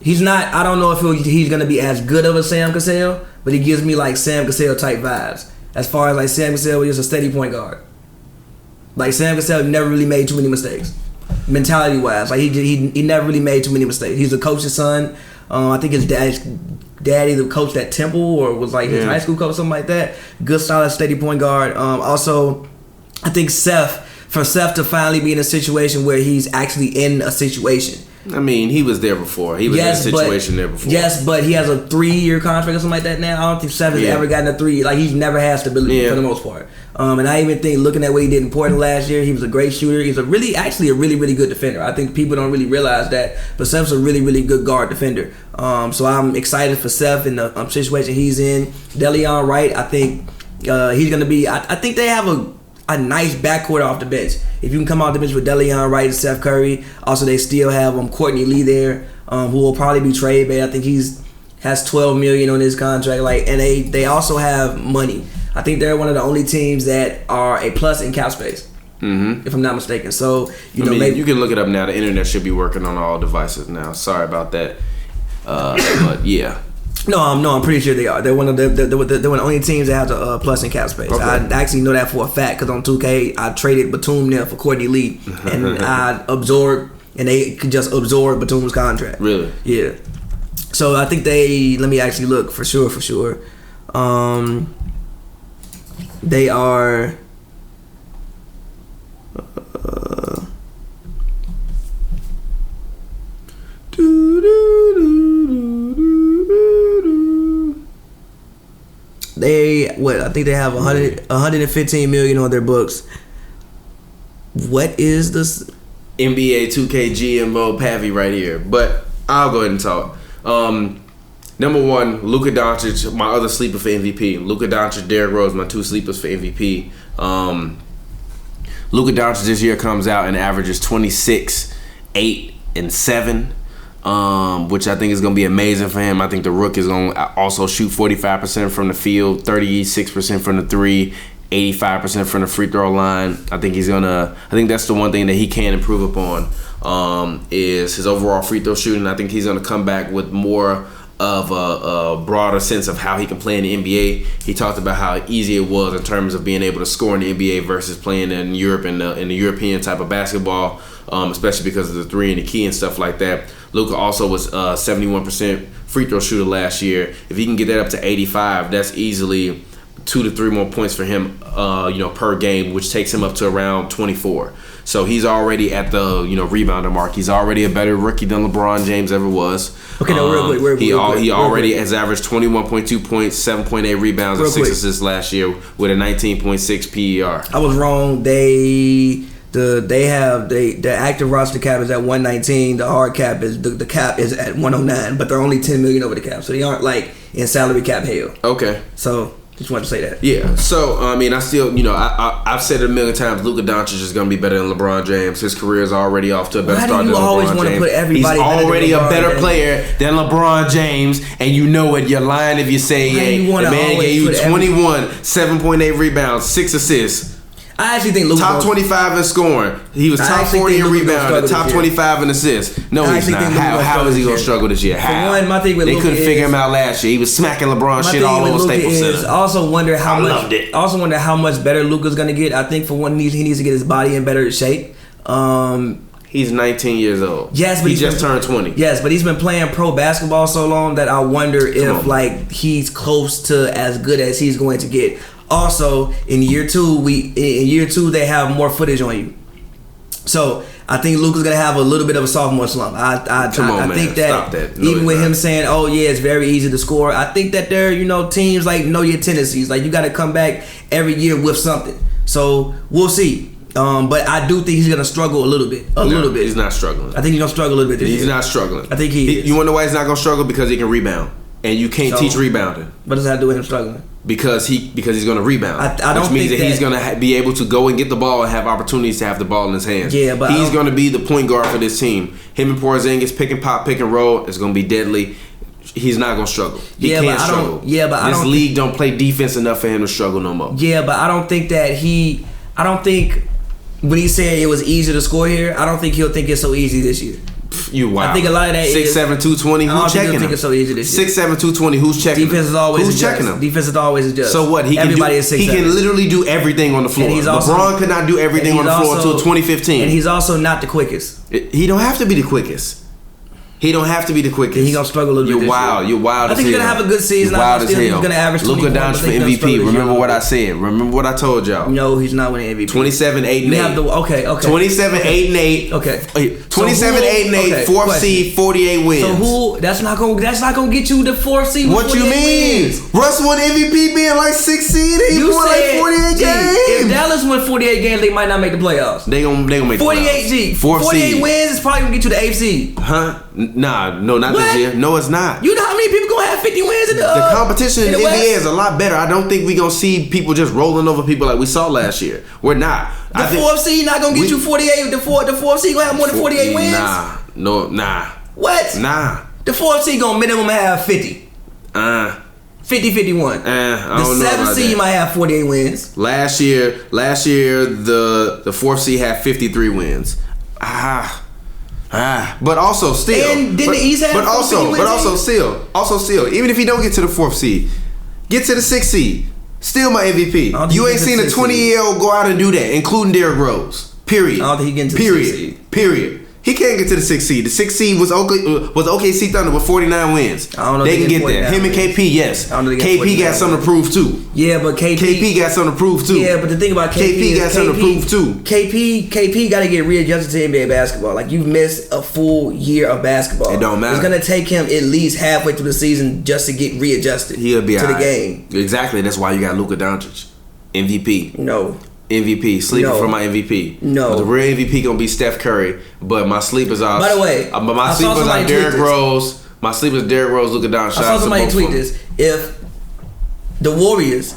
he's not. I don't know if he's gonna be as good of a Sam Cassell, but he gives me like Sam Cassell type vibes. As far as like Sam Cassell was just a steady point guard. Like Sam Cassell never really made too many mistakes, mentality wise. Like he never really made too many mistakes. He's a coach's son. I think his daddy the coach at Temple or was like his high school coach, something like that. Good, solid, steady point guard. Also, I think for Seth to finally be in a situation where he's actually in a situation. I mean, he was there before. He was in a situation there before. Yes, but he has a 3-year contract or something like that now. I don't think Seth has ever gotten a 3. Like he's never had stability for the most part. And I even think looking at what he did in Portland last year, he was a great shooter. He's really really good defender. I think people don't really realize that, but Seth's a really, really good guard defender. So I'm excited for Seth in the situation he's in. Deleon Wright, I think he's gonna be. I think they have a nice backcourt off the bench. If you can come off the bench with Deleon Wright and Seth Curry. Also, they still have Courtney Lee there, who will probably be trade bait. I think has $12 million on his contract. Like, and they also have money. I think they're one of the only teams that are a plus in cap space. If I'm not mistaken. So maybe you can look it up now. The internet should be working on all devices now. Sorry about that, but yeah. No, I'm pretty sure they are. They're one of the only teams that has a plus in cap space. Okay. I actually know that for a fact because on 2K I traded Batum there for Courtney Lee, and they could just absorb Batum's contract. Really? Yeah. So I think let me actually look for sure. They are. I think they have 115 million on their books. What is this? NBA 2K GMO Pavy right here. But I'll go ahead and talk. Number one, Luka Doncic, my other sleeper for MVP. Luka Doncic, Derrick Rose, my 2 sleepers for MVP. Luka Doncic this year comes out and averages 26, 8, and 7. Which I think is going to be amazing for him. I think the Rook is going to also shoot 45% from the field, 36% from the 3, 85% from the free throw line. I think that's the one thing that he can improve upon is his overall free throw shooting. I think he's going to come back with more of a broader sense of how he can play in the NBA. He talked about how easy it was in terms of being able to score in the NBA versus playing in Europe and in the European type of basketball, especially because of the 3 and the key and stuff like that. Luka also was 71% free throw shooter last year. If he can get that up to 85, that's easily 2 to 3 more points for him, per game, which takes him up to around 24. So he's already at the rebounder mark. He's already a better rookie than LeBron James ever was. Okay, no, real quick. He already has averaged 21.2 points, 7.8 rebounds, and 6 assists last year with a 19.6 PER. I was wrong. The active roster cap is at 119. The hard cap is the cap is at 109, but they're only 10 million over the cap, so they aren't like in salary cap hell. Okay. So just wanted to say that. Yeah. So I still, I've said it a million times. Luka Doncic is going to be better than LeBron James. His career is already off to a better start than LeBron James. Why do you always want to put everybody? He's already a better player than LeBron James, and you know it. You're lying if you say, "Hey, the man gave you 21, 7.8 rebounds, 6 assists." I actually think Luka top 25 in scoring. He was top 40 in rebounding, top 25 in assists. No, he's not. How is he going to struggle this year? How? For one, my thing with they Luka couldn't figure him out last year. He was smacking LeBron shit all over Staples Center. Also wonder how much better Luka's going to get. I think for one, he needs to get his body in better shape. He's 19 years old. Yes, but he just turned 20. Yes, but he's been playing pro basketball so long that I wonder if like he's close to as good as he's going to get. Also, in year two they have more footage on you. So I think Luka's gonna have a little bit of a sophomore slump. I think that no, even with him saying, "Oh yeah, it's very easy to score," I think that there, teams like know your tendencies. Like you got to come back every year with something. So we'll see. But I do think he's gonna struggle a little bit. He's not struggling. I think he's gonna struggle a little bit this year. He's not struggling. I think he is. You wanna know why he's not gonna struggle? Because he can rebound, and you can't teach rebounding. What does that have to do with him struggling? Because he's gonna rebound. Which means that he's gonna be able to go and get the ball and have opportunities to have the ball in his hands. Yeah, but he's gonna be the point guard for this team. Him and Porzingis pick and pop, pick and roll. It's gonna be deadly. He's not gonna struggle. He can't struggle. This league don't play defense enough for him to struggle no more. Yeah, but I don't think that when he said it was easy to score here, I don't think he'll think it's so easy this year. You wow. I think a lot of that 6'7", 220. Who's checking him? I don't think it's so easy this year. 6'7", 220. Who's checking him? Defense is always Who's checking him? Defense is always adjust. So what? He can literally do everything on the floor. LeBron could not do everything on the floor until 2015. And he's also not the quickest. He don't have to be the quickest. He don't have to be the quickest. He's gonna struggle a little bit. You're wild. You're wild as hell. I think he's gonna have a good season. You're wild as hell. He's gonna average 20 Luka Doncic for MVP. Remember what I said. Remember what I told y'all. No, he's not winning MVP. 27, 8, and 8. Okay. 27, 8, and 8. Okay. 27, 8, and 8. Fourth seed, 48 wins. So who? That's not gonna get you the fourth seed. What you mean? Russ won MVP being like 6th seed. He won like 48 games. If Dallas won 48 games, they might not make the playoffs. They gonna make 48 the playoffs. 48 wins is probably gonna get you the 8th seed. Huh? Nah, no, not this year. No, it's not. You know how many people gonna have 50 wins in the competition in the NBA is a lot better. I don't think we gonna see people just rolling over people like we saw last year. We're not. The fourth seed not gonna get you 48. The fourth seed gonna have more than 48 wins. Nah. What? Nah. The fourth seed gonna minimum have 50. 50-51. I don't know the 7th seed might have 48 wins. Last year, the fourth seed had 53 wins. But also still, and then the East had also still, even if he don't get to the fourth seed, get to the 6th seed, still my MVP. You ain't seen a 20-year-old go out and do that, including Derrick Rose. Period. I don't think he get to the 6th seed. Period. He can't get to the 6th seed. The 6th seed was OKC Thunder with 49 wins. I don't know they can get there. Him and KP, yes. KP got something to prove too. Yeah, but KP got something to prove too. Yeah, but the thing about KP got something to prove too. KP got to get readjusted to NBA basketball. Like you've missed a full year of basketball. It don't matter. It's gonna take him at least halfway through the season just to get readjusted. He'll be to the game. Exactly. That's why you got Luka Doncic, MVP. No. MVP, sleeper for my MVP. No, but the real MVP gonna be Steph Curry. But my sleepers are. By the way, my sleepers are Derrick Rose. My sleepers Derrick Rose, Luka Doncic. I saw somebody tweet this. If the Warriors,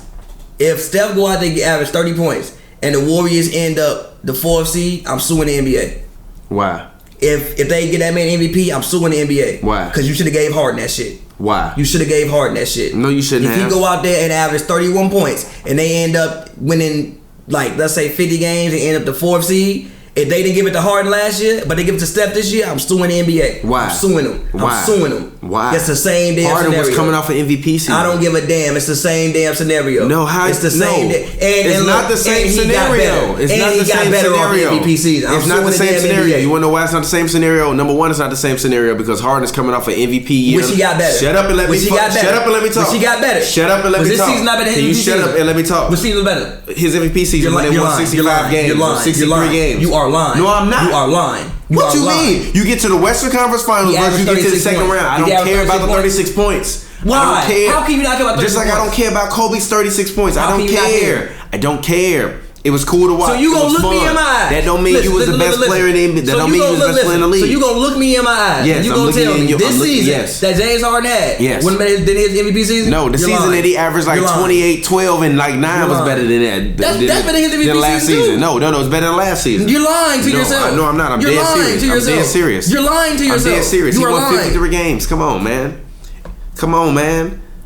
if Steph go out there and average 30 points, and the Warriors end up the 4th seed, I'm suing the NBA. Why? If they get that man MVP, I'm suing the NBA. Why? Because you should have gave Harden that shit. Why? You should have gave Harden that shit. No, you shouldn't have. If he go out there and average 31 points, and they end up winning, like, let's say 50 games and end up the 4th seed. If they didn't give it to Harden last year, but they give it to Steph this year, I'm suing the NBA. Why? I'm suing them. Why? I'm suing them. Why? It's the same damn Harden scenario. was coming off an MVP season. I don't give a damn. It's the same damn scenario. No, how? It's the same. It's not the same scenario. It's not the same scenario. MVP season. It's not the same scenario. You want to know why it's not the same scenario? Number one, it's not the same scenario because Harden is coming off an MVP year. Which he got better. Shut up and let me talk. Shut up and let me talk. Which he got better. Shut up and let me talk. This season not better than his MVP season. Shut up and let me talk. Which season was better? His MVP season when they won 65 games. You're lying. 63 games. You are lying. No, I'm not. You are lying. What you mean? You get to the Western Conference Finals versus you get to the second round. I don't care about the 36 points. Why? I don't care. How can you not care about 36 points? Just like I don't care about Kobe's 36 points. I don't care. I don't care. It was cool to watch. So you gonna look me in my eyes? That don't mean you was the best player in the NBA. That don't mean you was the best player in the league. So you gonna look me in my eyes? Yes, you gonna tell me this season that James Harden had? Yes. Wasn't better than his MVP season? No, the season that he averaged like 28, 12, and like 9 was better than that. That's better than his MVP season. No, it's better than last season. You're lying to yourself. No, I'm not. I'm dead serious. I'm dead serious. You're lying to yourself. I'm dead serious. He won 53 games. Come on, man.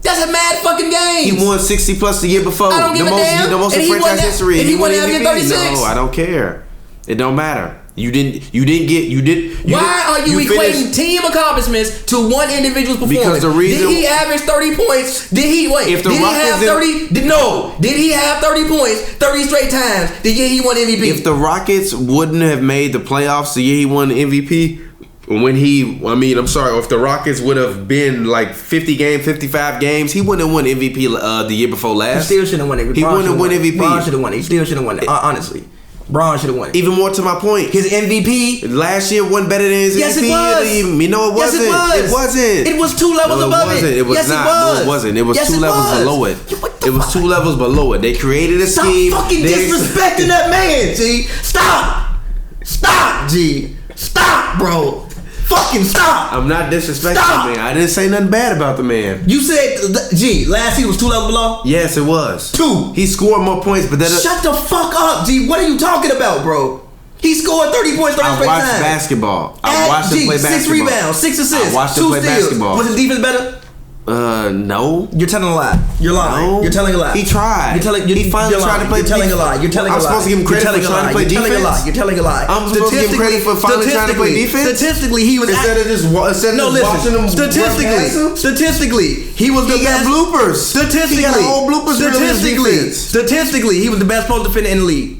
That's a mad fucking game. He won 60 plus the year before. I don't give a damn. The most in franchise history. And he won MVP. 36. No, I don't care. It don't matter. You didn't get. Why are you equating team accomplishments to one individual's performance? Because the reason, did he average 30 points? Did he If the did he Rockets have 30? No. Did he have 30 points 30 straight times the year he won MVP? If the Rockets wouldn't have made the playoffs the year he won the MVP, if the Rockets would have been like 50 games, 55 games, he wouldn't have won MVP the year before last. He still should have won MVP. He wouldn't have won MVP. Bron should have won it. He still should have won it. Honestly. Bron should have won it. Even more to my point, his MVP last year wasn't better than his MVP. Yes, it was. No, it wasn't. Yes, it wasn't. It was 2 levels above it. It was yes, not. It was. No, it wasn't. It was yes, 2 levels below it. It was 2 levels below it. They created a scheme. Stop fucking disrespecting that man, G. Stop, G. Stop, bro. Fucking stop. I'm not disrespecting the man. I didn't say nothing bad about the man. You said, G, last season was 2 levels below? Yes, it was. 2. He scored more points, but that. Shut the fuck up, G. What are you talking about, bro? He scored 30 points 30 straight times. I watched basketball. I watched him play basketball. 6 rebounds, 6 assists, I watched him 2 play steals. basketball. Was his defense better? No. You're telling a lie. You're lying. No. You're telling a lie. He tried. He finally tried to play. You're telling a lie. You're telling a lie. I'm supposed to give him credit for trying to play defense. You're telling a lie. I'm supposed to give him credit for finally trying to play defense. Statistically, he was instead of just watching him. Statistically, he was the best. He got bloopers. Statistically, he got whole bloopers. Statistically, he was the best post defender in the league.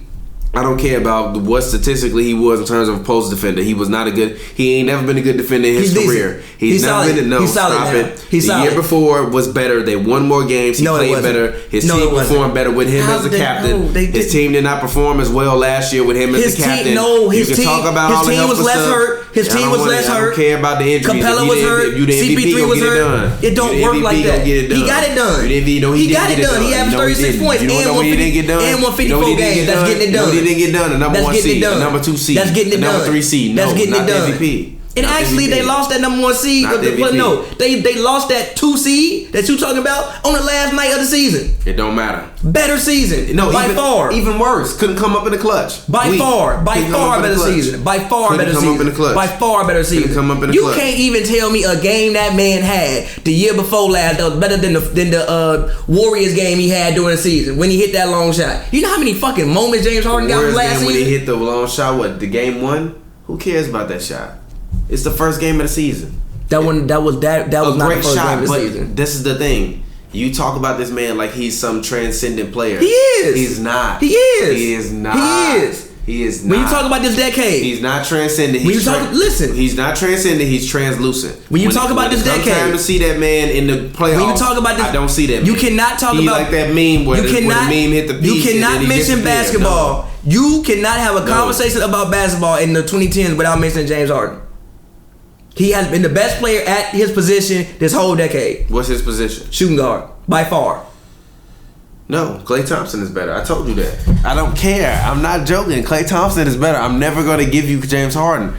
I don't care about what statistically he was in terms of post defender. He was not a good. He ain't never been a good defender in his career. He's never solid. been. No, he's solid stop now. it. He's the solid. year before was better. They won more games. He played better. His team performed better with him as the captain. His team did not perform as well last year with him as the captain. His team was less hurt. His team was less hurt. I don't care about the injuries. Capella was hurt. CP3 was hurt. It don't work like that. He got it done. He got it done. He averaged 36 points and 154 games. That's getting it done. He didn't get done. Number 1 seed, number 2 seed, that's getting it done. Number 3 seed. That's getting it done. MVP. And actually, they lost that number 1 seed. No, they lost that 2 seed that you talking about on the last night of the season. It don't matter. Better season. No, by far. Even worse. Couldn't come up in the clutch. By far better season. By far better season. By far better season. Come up in the you clutch. Can't even tell me a game that man had the year before last that was better than the Warriors game he had during the season when he hit that long shot. You know how many fucking moments James Harden got from last season? When he hit the long shot, what, the game 1? Who cares about that shot? It's the first game of the season. That was not the first game of the season. This is the thing. You talk about this man like he's some transcendent player. He is. He's not. He is. He is not. He is. He is not. When you talk about this decade, he's not transcendent. Listen. He's not transcendent. He's translucent. When you talk about this decade, time to see that man in the playoffs. When you talk about this, I don't see that. You cannot talk he about like that meme where the meme hit the piece. You cannot mention basketball. No. You cannot have a conversation about basketball in the 2010s without mentioning James Harden. He has been the best player at his position this whole decade. What's his position? Shooting guard, by far. No, Klay Thompson is better. I told you that. I don't care. I'm not joking. Klay Thompson is better. I'm never going to give you James Harden.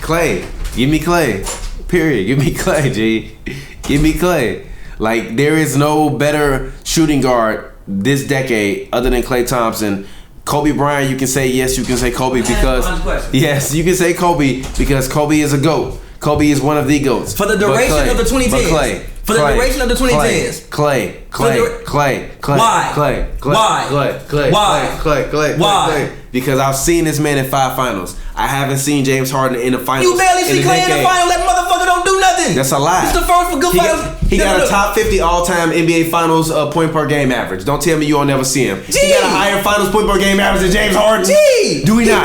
Klay. Give me Klay. Period. Give me Klay, G. Give me Klay. Like, there is no better shooting guard this decade other than Klay Thompson. Kobe Bryant, you can say yes, you can say Kobe because yes, you can say Kobe because Kobe is a GOAT. Kobe is one of the GOATs. For the duration of the 2010s. For the duration of the 2010s. Clay. Why? Because I've seen this man in 5 finals. I haven't seen James Harden in the finals. You barely see Clay in the finals. That motherfucker don't do nothing. That's a lie. He's the first for good finals. He got a top 50 all-time NBA Finals point per game average. Don't tell me you will never see him. He got a higher Finals point per game average than James Harden. Do we not?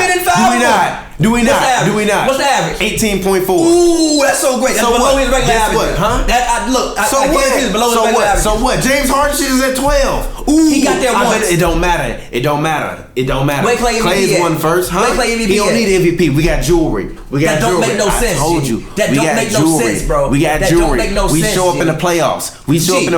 Do we not? What's the average? 18.4. Ooh, that's so great. That's below his regular average. What? Huh? Below his regular average. So what? James Harden shit is at 12. Ooh, he got there once. It don't matter. Wait, Clay's won first, huh? He don't need MVP. We got jewelry. That don't make no sense. I told you. That don't make no sense, bro. We got jewelry. We show up in the playoffs. We take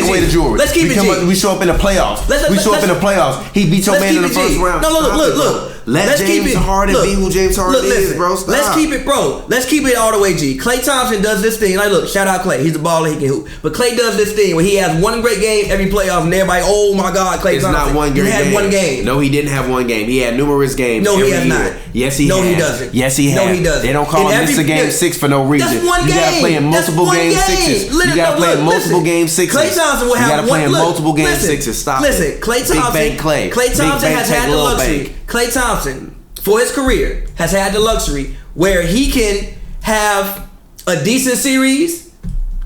away the jewelry. Let's keep it G. We show up in the playoffs. We show up in the playoffs. He beat your man in the first round. No, look. Let James Harden be who James Harden is, bro. Stop. Let's keep it, bro. Let's keep it all the way, G. Klay Thompson does this thing. Like, look, shout out Klay. He's a baller. He can hoop. But Klay does this thing where he has one great game every playoff, and everybody, oh my God, Klay Thompson. It's not one great game. He had one game. No, he didn't have one game. He had numerous games. No, he has year. not. Yes, he has. No, he doesn't. Yes, he has. No, he doesn't. They don't call him Mr. Game 6 for no reason. That's one game. You gotta play in multiple game sixes. You gotta play in multiple game sixes. Klay Thompson will have one. You gotta play in multiple game sixes. Stop. Listen, Klay Thompson. Klay Thompson has had the luxury. Klay Thompson, for his career, has had the luxury where he can have a decent series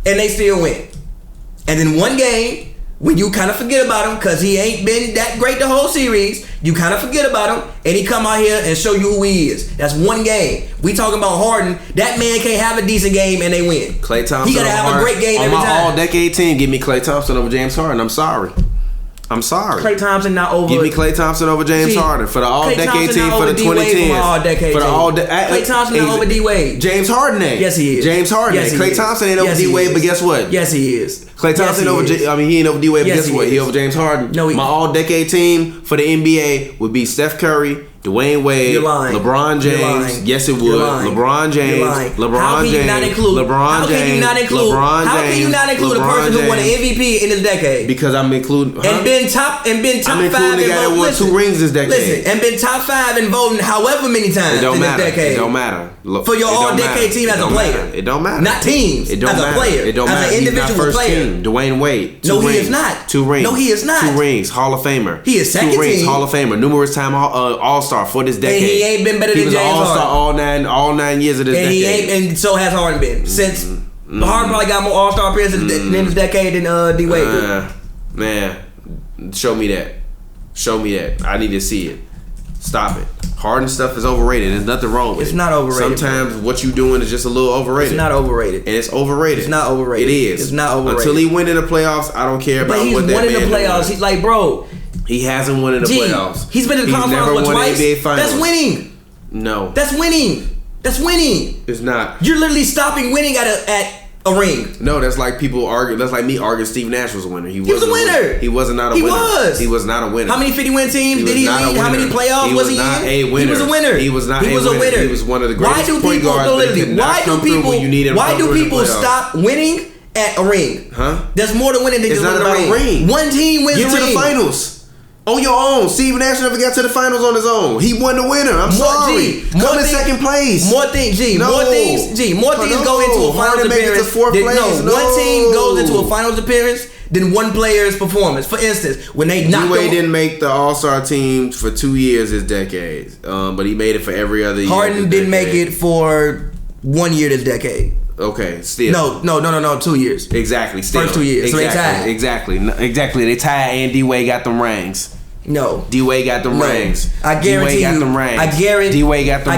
and they still win. And then one game, when you kind of forget about him because he ain't been that great the whole series, you kind of forget about him and he come out here and show you who he is. That's one game. We talking about Harden. That man can't have a decent game and they win. Klay Thompson. He gotta have a great game every time. On my all-decade team, give me Klay Thompson over James Harden. I'm sorry. Klay Thompson not over. Give me Klay Thompson over James Harden for the all-decade team for the 2010s. For the Klay Thompson not over D Wade. James Harden ain't. Yes, he is. James Harden ain't. Klay Thompson ain't over D Wade, but guess what? Yes, he is. Klay Thompson over. He ain't over D Wade, but guess what? He over James Harden. No, my all-decade team for the NBA would be Steph Curry, Dwayne Wade, LeBron James. Yes, it would. LeBron James. How can you not include a person who won an MVP in this decade? Because I'm including and been top 5 I'm including the guy that won 2 rings this decade. Listen, and been top 5 in voting however many times in this decade. It don't matter. Look, for your all-decade team as a player. It don't matter. Not teams. It don't as matter. A player. It don't matter. As an individual player. Team. Dwayne Wade. No, he is not. 2 rings. No, he is not. 2 rings. Hall of Famer. He is second 2 rings. team. Hall of Famer. Numerous time All-Star for this decade. And he ain't been better than James Harden. He was an All-Star all 9 years of this decade. He ain't, and so has Harden been. Since Harden probably got more All-Star appearances in this decade than D Wade. Man, show me that. Show me that. I need to see it. Stop it. Harden stuff is overrated. There's nothing wrong with it. It's not overrated. Sometimes what you doing is just a little overrated. It's not overrated. And it's overrated. It's not overrated. It is. It's not overrated. Until he win in the playoffs, I don't care about what that man But he's won in the playoffs. He's like, bro. He hasn't won in the playoffs. He's been in the conference finals twice. NBA finals. That's winning. No. That's winning. That's winning. It's not. You're literally stopping winning at a ring. No, that's like people argue. That's like me arguing Steve Nash was a winner. He was a winner. He was not a winner. He was not a winner. How many 50-win teams did he lead? How many playoffs was he in? He was a winner. He was not a winner. He was one of the greatest point guards. Why do people stop winning at a ring? Huh? There's more to winning than just winning a ring. One team wins the ring. Get to the finals. On your own. Steve Nash never got to the finals on his own. He won the winner. I'm sorry. Come in second place. More things go into a finals appearance. One team goes into a finals appearance than one player's performance. For instance, when they knocked D-Wade didn't make the All-Star team for 2 years this decade. But he made it for every other year. Harden didn't make it for 1 year this decade. Okay, still. No, 2 years. Exactly, still. First 2 years. Exactly, so they tied. Exactly. They tied and D-Wade got them rings. No. D-Wade got them rings. I guarantee you. D-Wade got them rings.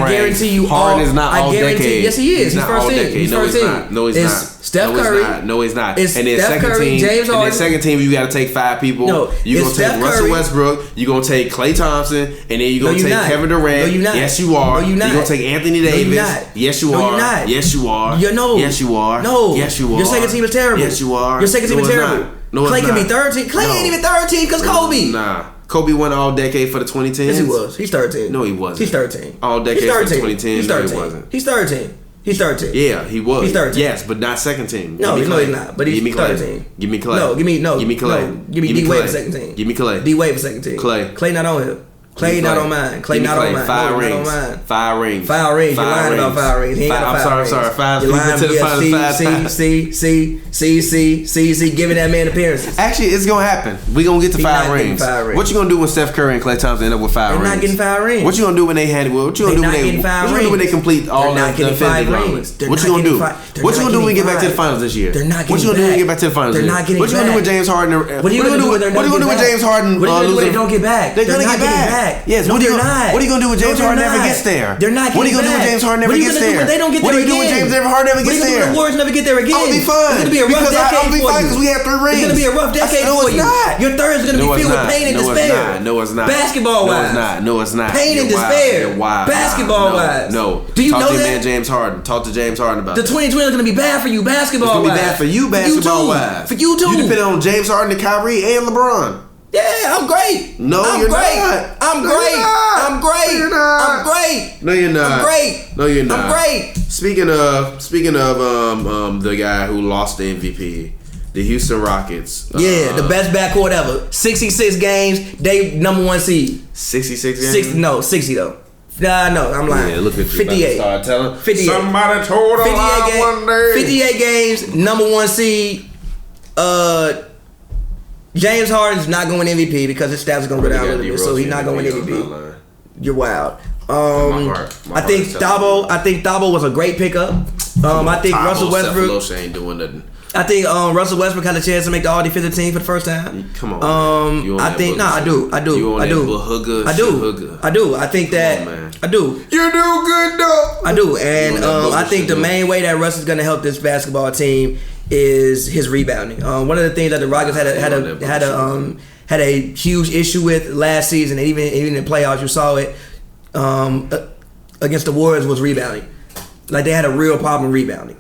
I guarantee you. Harden is not all decade. Yes, he is. He's first team. He's first team. No, he's not. Steph Curry. No, he's not. It's and then Steph second Curry, team. James Harden. And then second team, you got to take 5 people. No, you're gonna take Russell Westbrook. You're gonna take Klay Thompson, and then you're gonna take Kevin Durant. No, you're not. Yes, you are. No, you're not. You're gonna take Anthony Davis. No, you're not. Yes, you are. No, you're not. Yes, you are. No. Yes, you are. No. Yes, you are. Your second team is terrible. Yes, you are. Your second team is terrible. No, Klay can be third team. Klay ain't even third team because Kobe. Nah. Kobe won all decade for the 2010s. Yes, he was. He's 13. No, he wasn't. He's 13. All decade for the 2010s. He's 13. No, he wasn't. He's 13. He's 13. Yeah, he was. He's 13. Yes, but not second team. No, he's not. But he's 13. Give me Klay. Give me Klay. Give me D Wade for second team. Give me Klay. D Wade for second team. Klay not on him. Klay not on mine. Klay not on mine. 5 rings. 5 rings. 5 rings. You're lying about 5 rings. He ain't got 5 rings. I'm sorry. 5 You're lying. to the finals. See, giving that man appearances. Actually, it's gonna happen. We gonna get to 5 rings. What you gonna do when Steph Curry and Klay Thompson end up with 5 rings? They're not getting 5 rings. What you gonna do when they hand? What you gonna do when they complete all the Infinity Gauntlets? What you gonna do? What you gonna do when we get back to the finals this year? They're not getting. What you gonna do when we get back to the finals? They're not getting. What you gonna do with James Harden? What are you gonna do when James Harden loses? They don't get back. They're gonna get back. Yes. What are you gonna do when James Harden never gets there? They're not. What are you gonna do when James Harden never gets there? They don't get there again. What are you doing when James Harden never gets there? The Warriors never get there again. I'll be fine. It's gonna be a rough decade I'll be fine because we have 3 rings. It's gonna be a rough decade for you. Your third is gonna be filled with pain and despair. No, it's not. Basketball wise. No, it's not. Pain and despair. Basketball wise. No. Do you know that? Talk to your man James Harden. Talk to James Harden about the 2020 is gonna be bad for you basketball wise. It's gonna be bad for you basketball wise. For you too. You depend on James Harden and Kyrie and LeBron. Yeah, I'm great. No, you're not. I'm great. I'm great. You're not. I'm great. No, you're not. I'm great. No, you're not. I'm great. Speaking of the guy who lost the MVP, the Houston Rockets. Yeah, the best backcourt ever. 66 games, they number 1 seed. 66 games? 60 though. No, I'm lying. Yeah, look at you. 58. Start telling 58. Somebody told a lie one day. 58 games, number 1 seed. James Harden's not going MVP because his stats are going to go down a little bit, so he's not going MVP. You're wild. I think Thabo was a great pickup. I think Russell Westbrook ain't doing nothing. I think Russell Westbrook had a chance to make the All-Defensive team for the first time. Come on. I think I do. I do. I think that I do. You do good though. I do, and I think the main way that Russ is going to help this basketball team is his rebounding. One of the things that the Rockets had a huge issue with last season, and even in the playoffs, you saw it against the Warriors, was rebounding. Like, they had a real problem rebounding.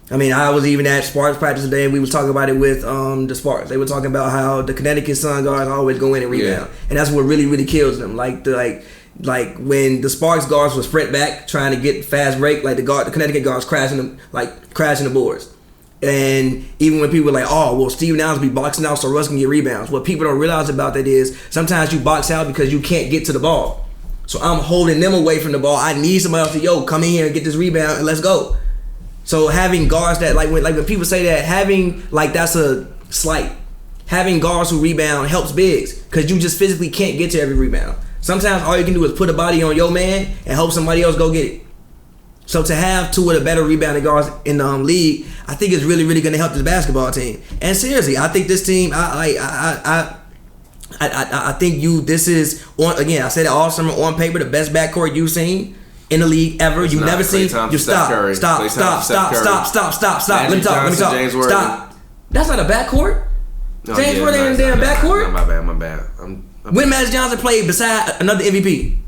I mean, I was even at Sparks practice today, and we was talking about it with the Sparks. They were talking about how the Connecticut Sun guards always go in and rebound, and that's what really, really kills them. Like when the Sparks guards would sprint back trying to get fast break, like the Connecticut guards crashing the boards. And even when people were like, oh, well, Steve Now's be boxing out so Russ can get rebounds. What people don't realize about that is sometimes you box out because you can't get to the ball. So I'm holding them away from the ball. I need somebody else to, come in here and get this rebound and let's go. So having guards that, when people say that, having, that's a slight. Having guards who rebound helps bigs because you just physically can't get to every rebound. Sometimes all you can do is put a body on your man and hope somebody else go get it. So to have two of the better rebounding guards in the league, I think is really, really going to help this basketball team. And seriously, I think this team, I think this is, again, I said it all summer, on paper, the best backcourt you've seen in the league ever. You've never seen. You stop. Let me talk. Stop. That's not a backcourt. James Harden ain't in the backcourt. My bad. When Magic Johnson played beside another MVP,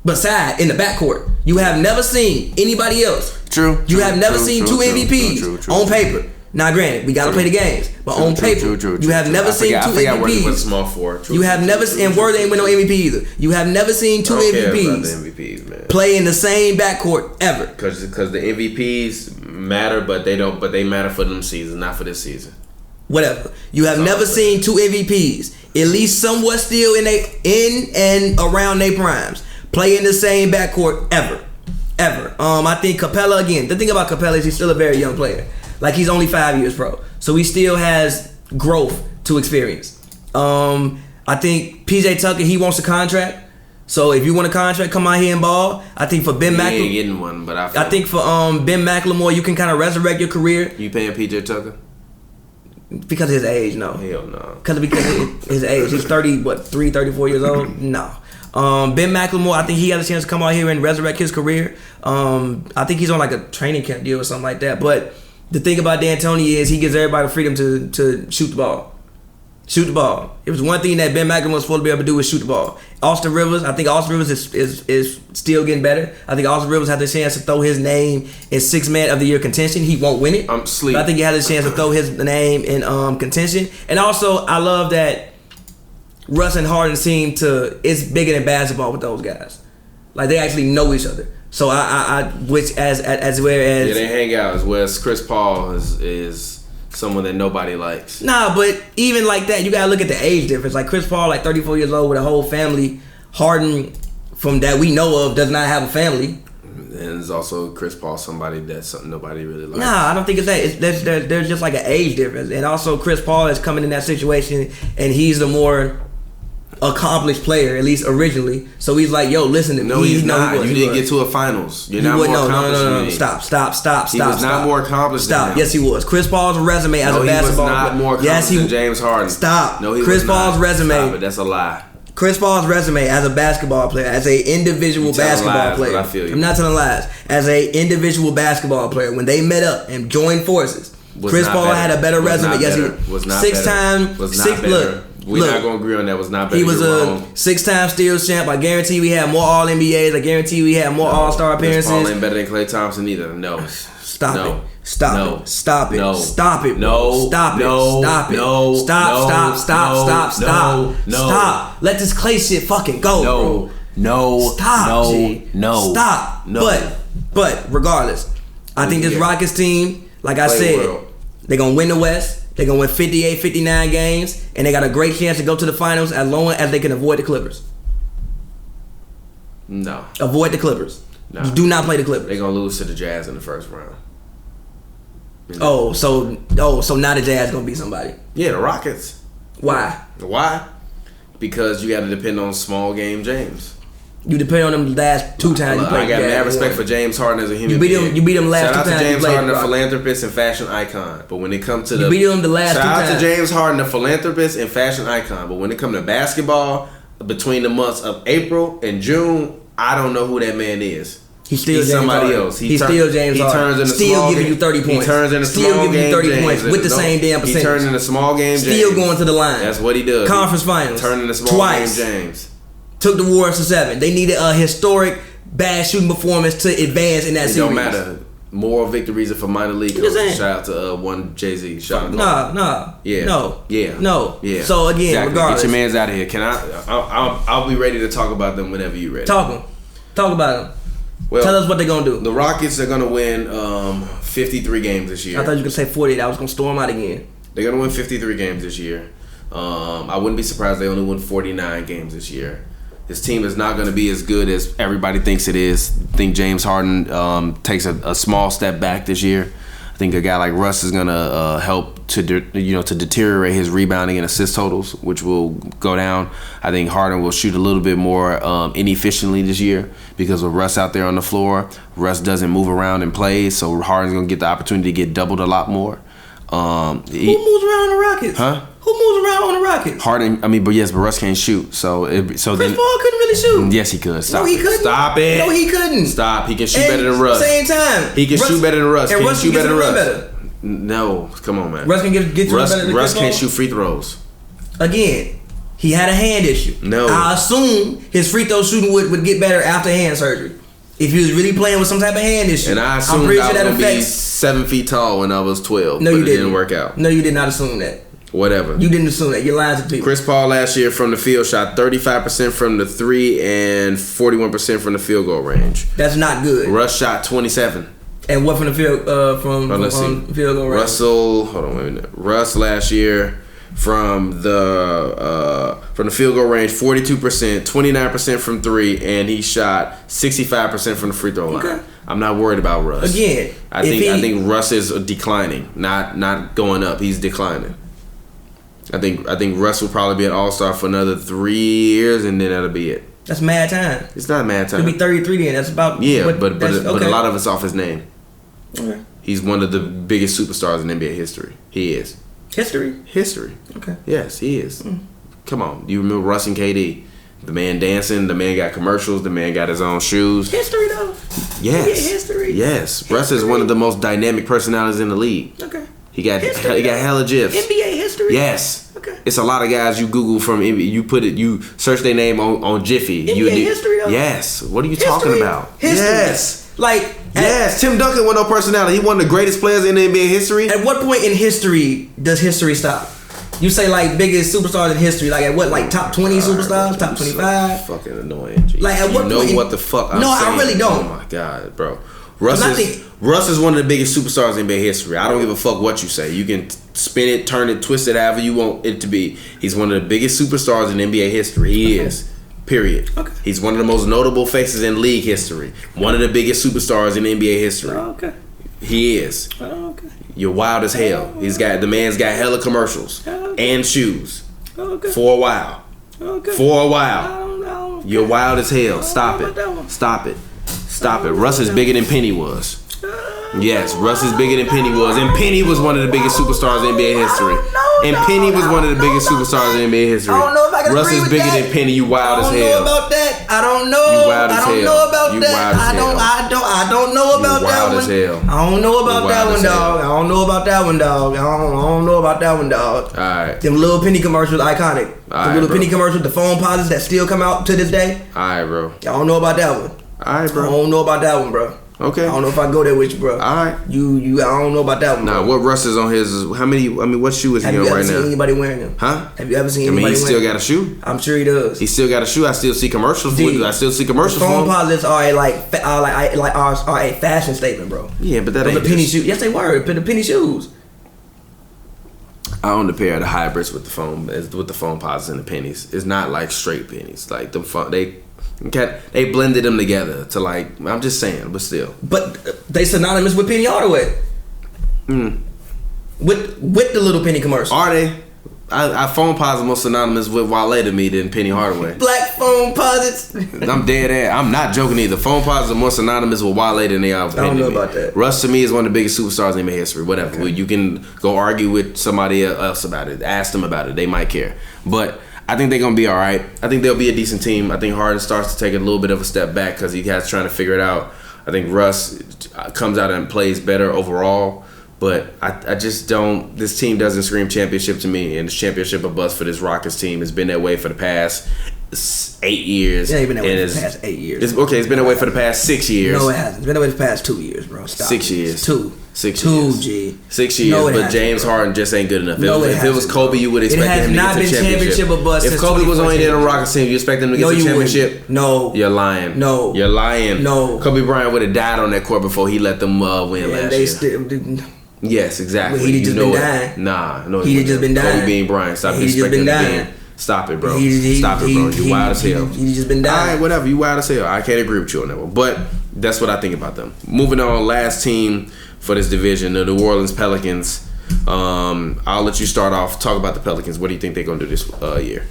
in the backcourt, you have never seen anybody else. True. You have never seen two MVPs on paper. Now, granted, we got to play the games, but on paper, you have never seen two MVPs. Small forward. You have never seen, and Word ain't win no MVP either. You have never seen two MVPs man. play in the same backcourt ever. Because the MVPs matter, but they matter for them seasons, not for this season. Whatever. You have never seen two MVPs, at least somewhat still in and around their primes, play in the same backcourt ever. I think Capella, again, the thing about Capella is he's still a very young player. Like, he's only 5 years pro, so he still has growth to experience. I think PJ Tucker, he wants a contract. So if you want a contract, come out here and ball. I think for Ben McLemore, ain't getting one, but I think for Ben McLemore, you can kind of resurrect your career. You paying PJ Tucker? Because of his age, no. Hell no. Because of his age, he's 34 years old. No. Ben McLemore, I think he got a chance to come out here and resurrect his career. I think he's on like a training camp deal or something like that. But the thing about D'Antoni is he gives everybody the freedom to shoot the ball. Shoot the ball. It was one thing that Ben McLemore was supposed to be able to do was shoot the ball. Austin Rivers, I think Austin Rivers is still getting better. I think Austin Rivers had the chance to throw his name in 6 Man of the Year contention. He won't win it. I'm sleep. But I think he had a chance to throw his name in contention. And also, I love that Russ and Harden seem to, it's bigger than basketball with those guys. Like, they actually know each other. So which as whereas they hang out, as well as Chris Paul is someone that nobody likes. Nah, but even like that, you gotta look at the age difference. Like, Chris Paul, like 34 years old with a whole family. Harden, from that we know of, does not have a family. And there's also Chris Paul, somebody that's something nobody really likes. Nah, I don't think it's that. There's just like an age difference. And also Chris Paul is coming in that situation, and he's the more accomplished player, at least originally. So he's like, yo, listen to me. No, he's not. You didn't get to a finals. You're not more accomplished than me. Stop. He was not more accomplished than him. Yes, he was. Chris Paul's resume as a basketball player. He was not more accomplished than James Harden. Stop. No, he was Chris Paul's not. resume. Stop it. That's a lie. Chris Paul's resume as a basketball player, as an individual basketball player. I feel you. I'm not telling lies. As an individual basketball player, when they met up and joined forces, Chris Paul had a better resume. Yes, he was not better. We're not going to agree on that. Was not better. He was a 6-time steals champ. I guarantee we had more All-NBAs. I guarantee we had more All-Star appearances. Chris Paul ain't better than Klay Thompson either. No. Stop No. it. Stop No. it. Stop it. No. Stop it. No. Stop it. No. Stop it. No. Stop. No. Stop. No. No. Stop. Let this Clay shit fucking go, bro. No. Stop. No. G. No. Stop. No. But regardless, I think this Rockets team, like I said, they're gonna win the West. They're gonna win 58, 59 games, and they got a great chance to go to the finals as long as they can avoid the Clippers. No. Avoid the Clippers. No. You do not play the Clippers. They're gonna lose to the Jazz in the first round. So now the Jazz gonna be somebody. Yeah, the Rockets. Why? Why? Because you got to depend on small game James. You depend on them last 2 times you played. I got mad respect for James Harden as a human being. You beat him last 2 times. Shout out to James you Harden, a played, philanthropist and fashion icon. But when it comes to you beat him the last 2 times. Shout out to James Harden, a philanthropist and fashion icon. But when it comes to basketball, between the months of April and June, I don't know who that man is. He's still James somebody Harden. else. He's still James Harden. He turns into still small giving you 30 points. He turns into still small giving you 30 points with the same damn percentage. He turns into small game Still James. going to the line. That's what he does. Conference finals. Turning into small Twice. game James. Took the Warriors to 7. They needed a historic bad shooting performance to advance in that series. It don't matter. Moral victories are for minor league coaches. saying. Shout out to one Jay-Z. Shout out. Nah. Yeah. No. Yeah. No. Yeah. So again, exactly. regardless. Get your mans out of here. Can I'll be ready to talk about them whenever you're ready. Talk about them. Well, tell us what they're gonna do. The Rockets are gonna win 53 games this year. I thought you were gonna say 48. I was gonna storm out again. They're gonna win 53 games this year. I wouldn't be surprised they only win 49 games this year. This team is not going to be as good as everybody thinks it is. I think James Harden takes a small step back this year. I think a guy like Russ is going to help to deteriorate his rebounding and assist totals, which will go down. I think Harden will shoot a little bit more inefficiently this year because with Russ out there on the floor, Russ doesn't move around and play, so Harden's going to get the opportunity to get doubled a lot more. Who moves around on the Rockets? Huh? Who moves around on the Rockets? Harden, but Russ can't shoot. So Chris Paul couldn't really shoot. Yes, he could. Stop. No, he couldn't. Stop it. No, he couldn't. Stop. He can shoot better than Russ. Same time. He can shoot better than Russ. And Can Russ he shoot better than Russ? better. No, come on, man. Russ can get you better than Russ Chris can't Paul? shoot free throws. Again, he had a hand issue. No. I assume his free throw shooting would get better after hand surgery. If he was really playing with some type of hand issue. And I assumed I was going to be 7 feet tall when I was 12. No, but you didn't. It didn't work out. No, you did not assume that. Whatever. You didn't assume that. You're lying to people. Chris Paul last year from the field shot 35% from the 3 and 41% from the field goal range. That's not good. Russ shot 27. And what from the field from field goal range? Russ last year from the field goal range 42%, 29% from 3, and he shot 65% from the free throw line. Okay. I'm not worried about Russ. Again, I think Russ is declining, not going up. He's declining. I think Russ will probably be an all-star for another 3 years, and then that'll be it. That's mad time. It's not mad time. He'll be 33 then. That's about but a lot of it's off his name. Okay. He's one of the biggest superstars in NBA history. He is. History. Okay. Yes, he is. Come on. You remember Russ and KD? The man dancing. The man got commercials. The man got his own shoes. History though. Yes. History. Yes. History. Russ is one of the most dynamic personalities in the league. Okay. He got hella gifs. NBA history. Yes. Okay. It's a lot of guys you Google from NBA. You search their name on Jiffy. NBA history though. Yes. What are you talking about? History. Yes. Yes, Tim Duncan was no personality. He one of the greatest players in the NBA history. At what point in history does history stop? You say biggest superstars in history, at what, top 20 superstars, top 25? So fucking annoying. G. At what point? What the fuck I'm saying? No, I really don't. Oh my god, bro. Russ is one of the biggest superstars in NBA history. I don't give a fuck what you say. You can spin it, turn it, twist it however you want it to be. He's one of the biggest superstars in NBA history. He is. Period. Okay. He's one of the most notable faces in league history. One of the biggest superstars in NBA history. Oh, okay. He is. Oh, okay. You're wild as hell. The man's got hella commercials and shoes. Okay. For a while. Okay. For a while. I don't You're wild as hell. Stop it. Stop it. Stop it. Russ is bigger than Penny was. Yes, Russ is bigger than Penny was. And Penny was one of the biggest superstars in NBA history. And Penny was one of the biggest superstars in NBA history. I don't know if I can Russ agree is with bigger that. than Penny. You wild as hell. I don't know about that. I don't know. You wild as hell. I don't know about You that. wild as hell. I don't know about You that wild one. as hell. I don't know about You that wild one, as hell. dog. I don't know about that one, dog. I don't know about that one, dog. Alright. Them little penny commercials, iconic. Alright, The little bro. penny commercials, the phone pauses that still come out to this day. Alright, bro. I don't know about that one. Alright, bro. I don't know about that one, bro. Okay. I don't know if I go there with you, bro. All right. You. I don't know about that one. Nah, bro. what Russ is on his? How many? I mean, what shoe is he on right now? Have you ever seen anybody wearing them? Huh? Have you ever seen anybody he wearing still got a shoe. I'm sure he does. He still got a shoe. I still see commercials. I still see commercials. The for phone him. positives are a fashion statement, bro. Yeah, but that Those ain't the penny just- shoes. Yes, they were. The penny shoes. I own the pair of the hybrids with the foam posits and the pennies. It's not like straight pennies. Like they blended them together to like. I'm just saying, but still. But they synonymous with Penny Hardaway. With the little penny commercial. Are they? I phone posits more synonymous with Wale to me than Penny Hardaway. Black phone posits. I'm dead ass. I'm not joking either. Phone posits are more synonymous with Wale than they are with Penny. I don't know to me. about that. Russ to me is one of the biggest superstars in NBA history. Whatever. Okay. You can go argue with somebody else about it. Ask them about it. They might care. But I think they're going to be all right. I think they'll be a decent team. I think Harden starts to take a little bit of a step back because he has trying to figure it out. I think Russ comes out and plays better overall. But I just don't. This team doesn't scream championship to me, and it's championship or bust for this Rockets team. It's been that way for the past 8 years. It ain't been that way for the past 8 years. It's been that way for the past 6 years. No, it hasn't. It's been that way for the past 2 years, bro. Stop. 6 years. Two. 6 years. 2 G. 6 years. No, but James Harden just ain't good enough. If it was Kobe, bro. you would expect him to get to the championship. Or bust If Kobe was only there on the Rockets team, you expect him to get to the championship? No. You're lying. No. You're lying. No. Kobe Bryant would have died on that court before he let them win last year. Still. Yes, exactly. Well, he'd just been dying. Nah, no. He'd just been dying. Kobe being Bryant. Stop He'd just been dying. Stop it, bro. Stop it, bro. You wild as hell. He'd just been dying. All right, whatever. You wild as hell. I can't agree with you on that one. But that's what I think about them. Moving on, last team for this division, the New Orleans Pelicans. I'll let you start off. Talk about the Pelicans. What do you think they're going to do this year?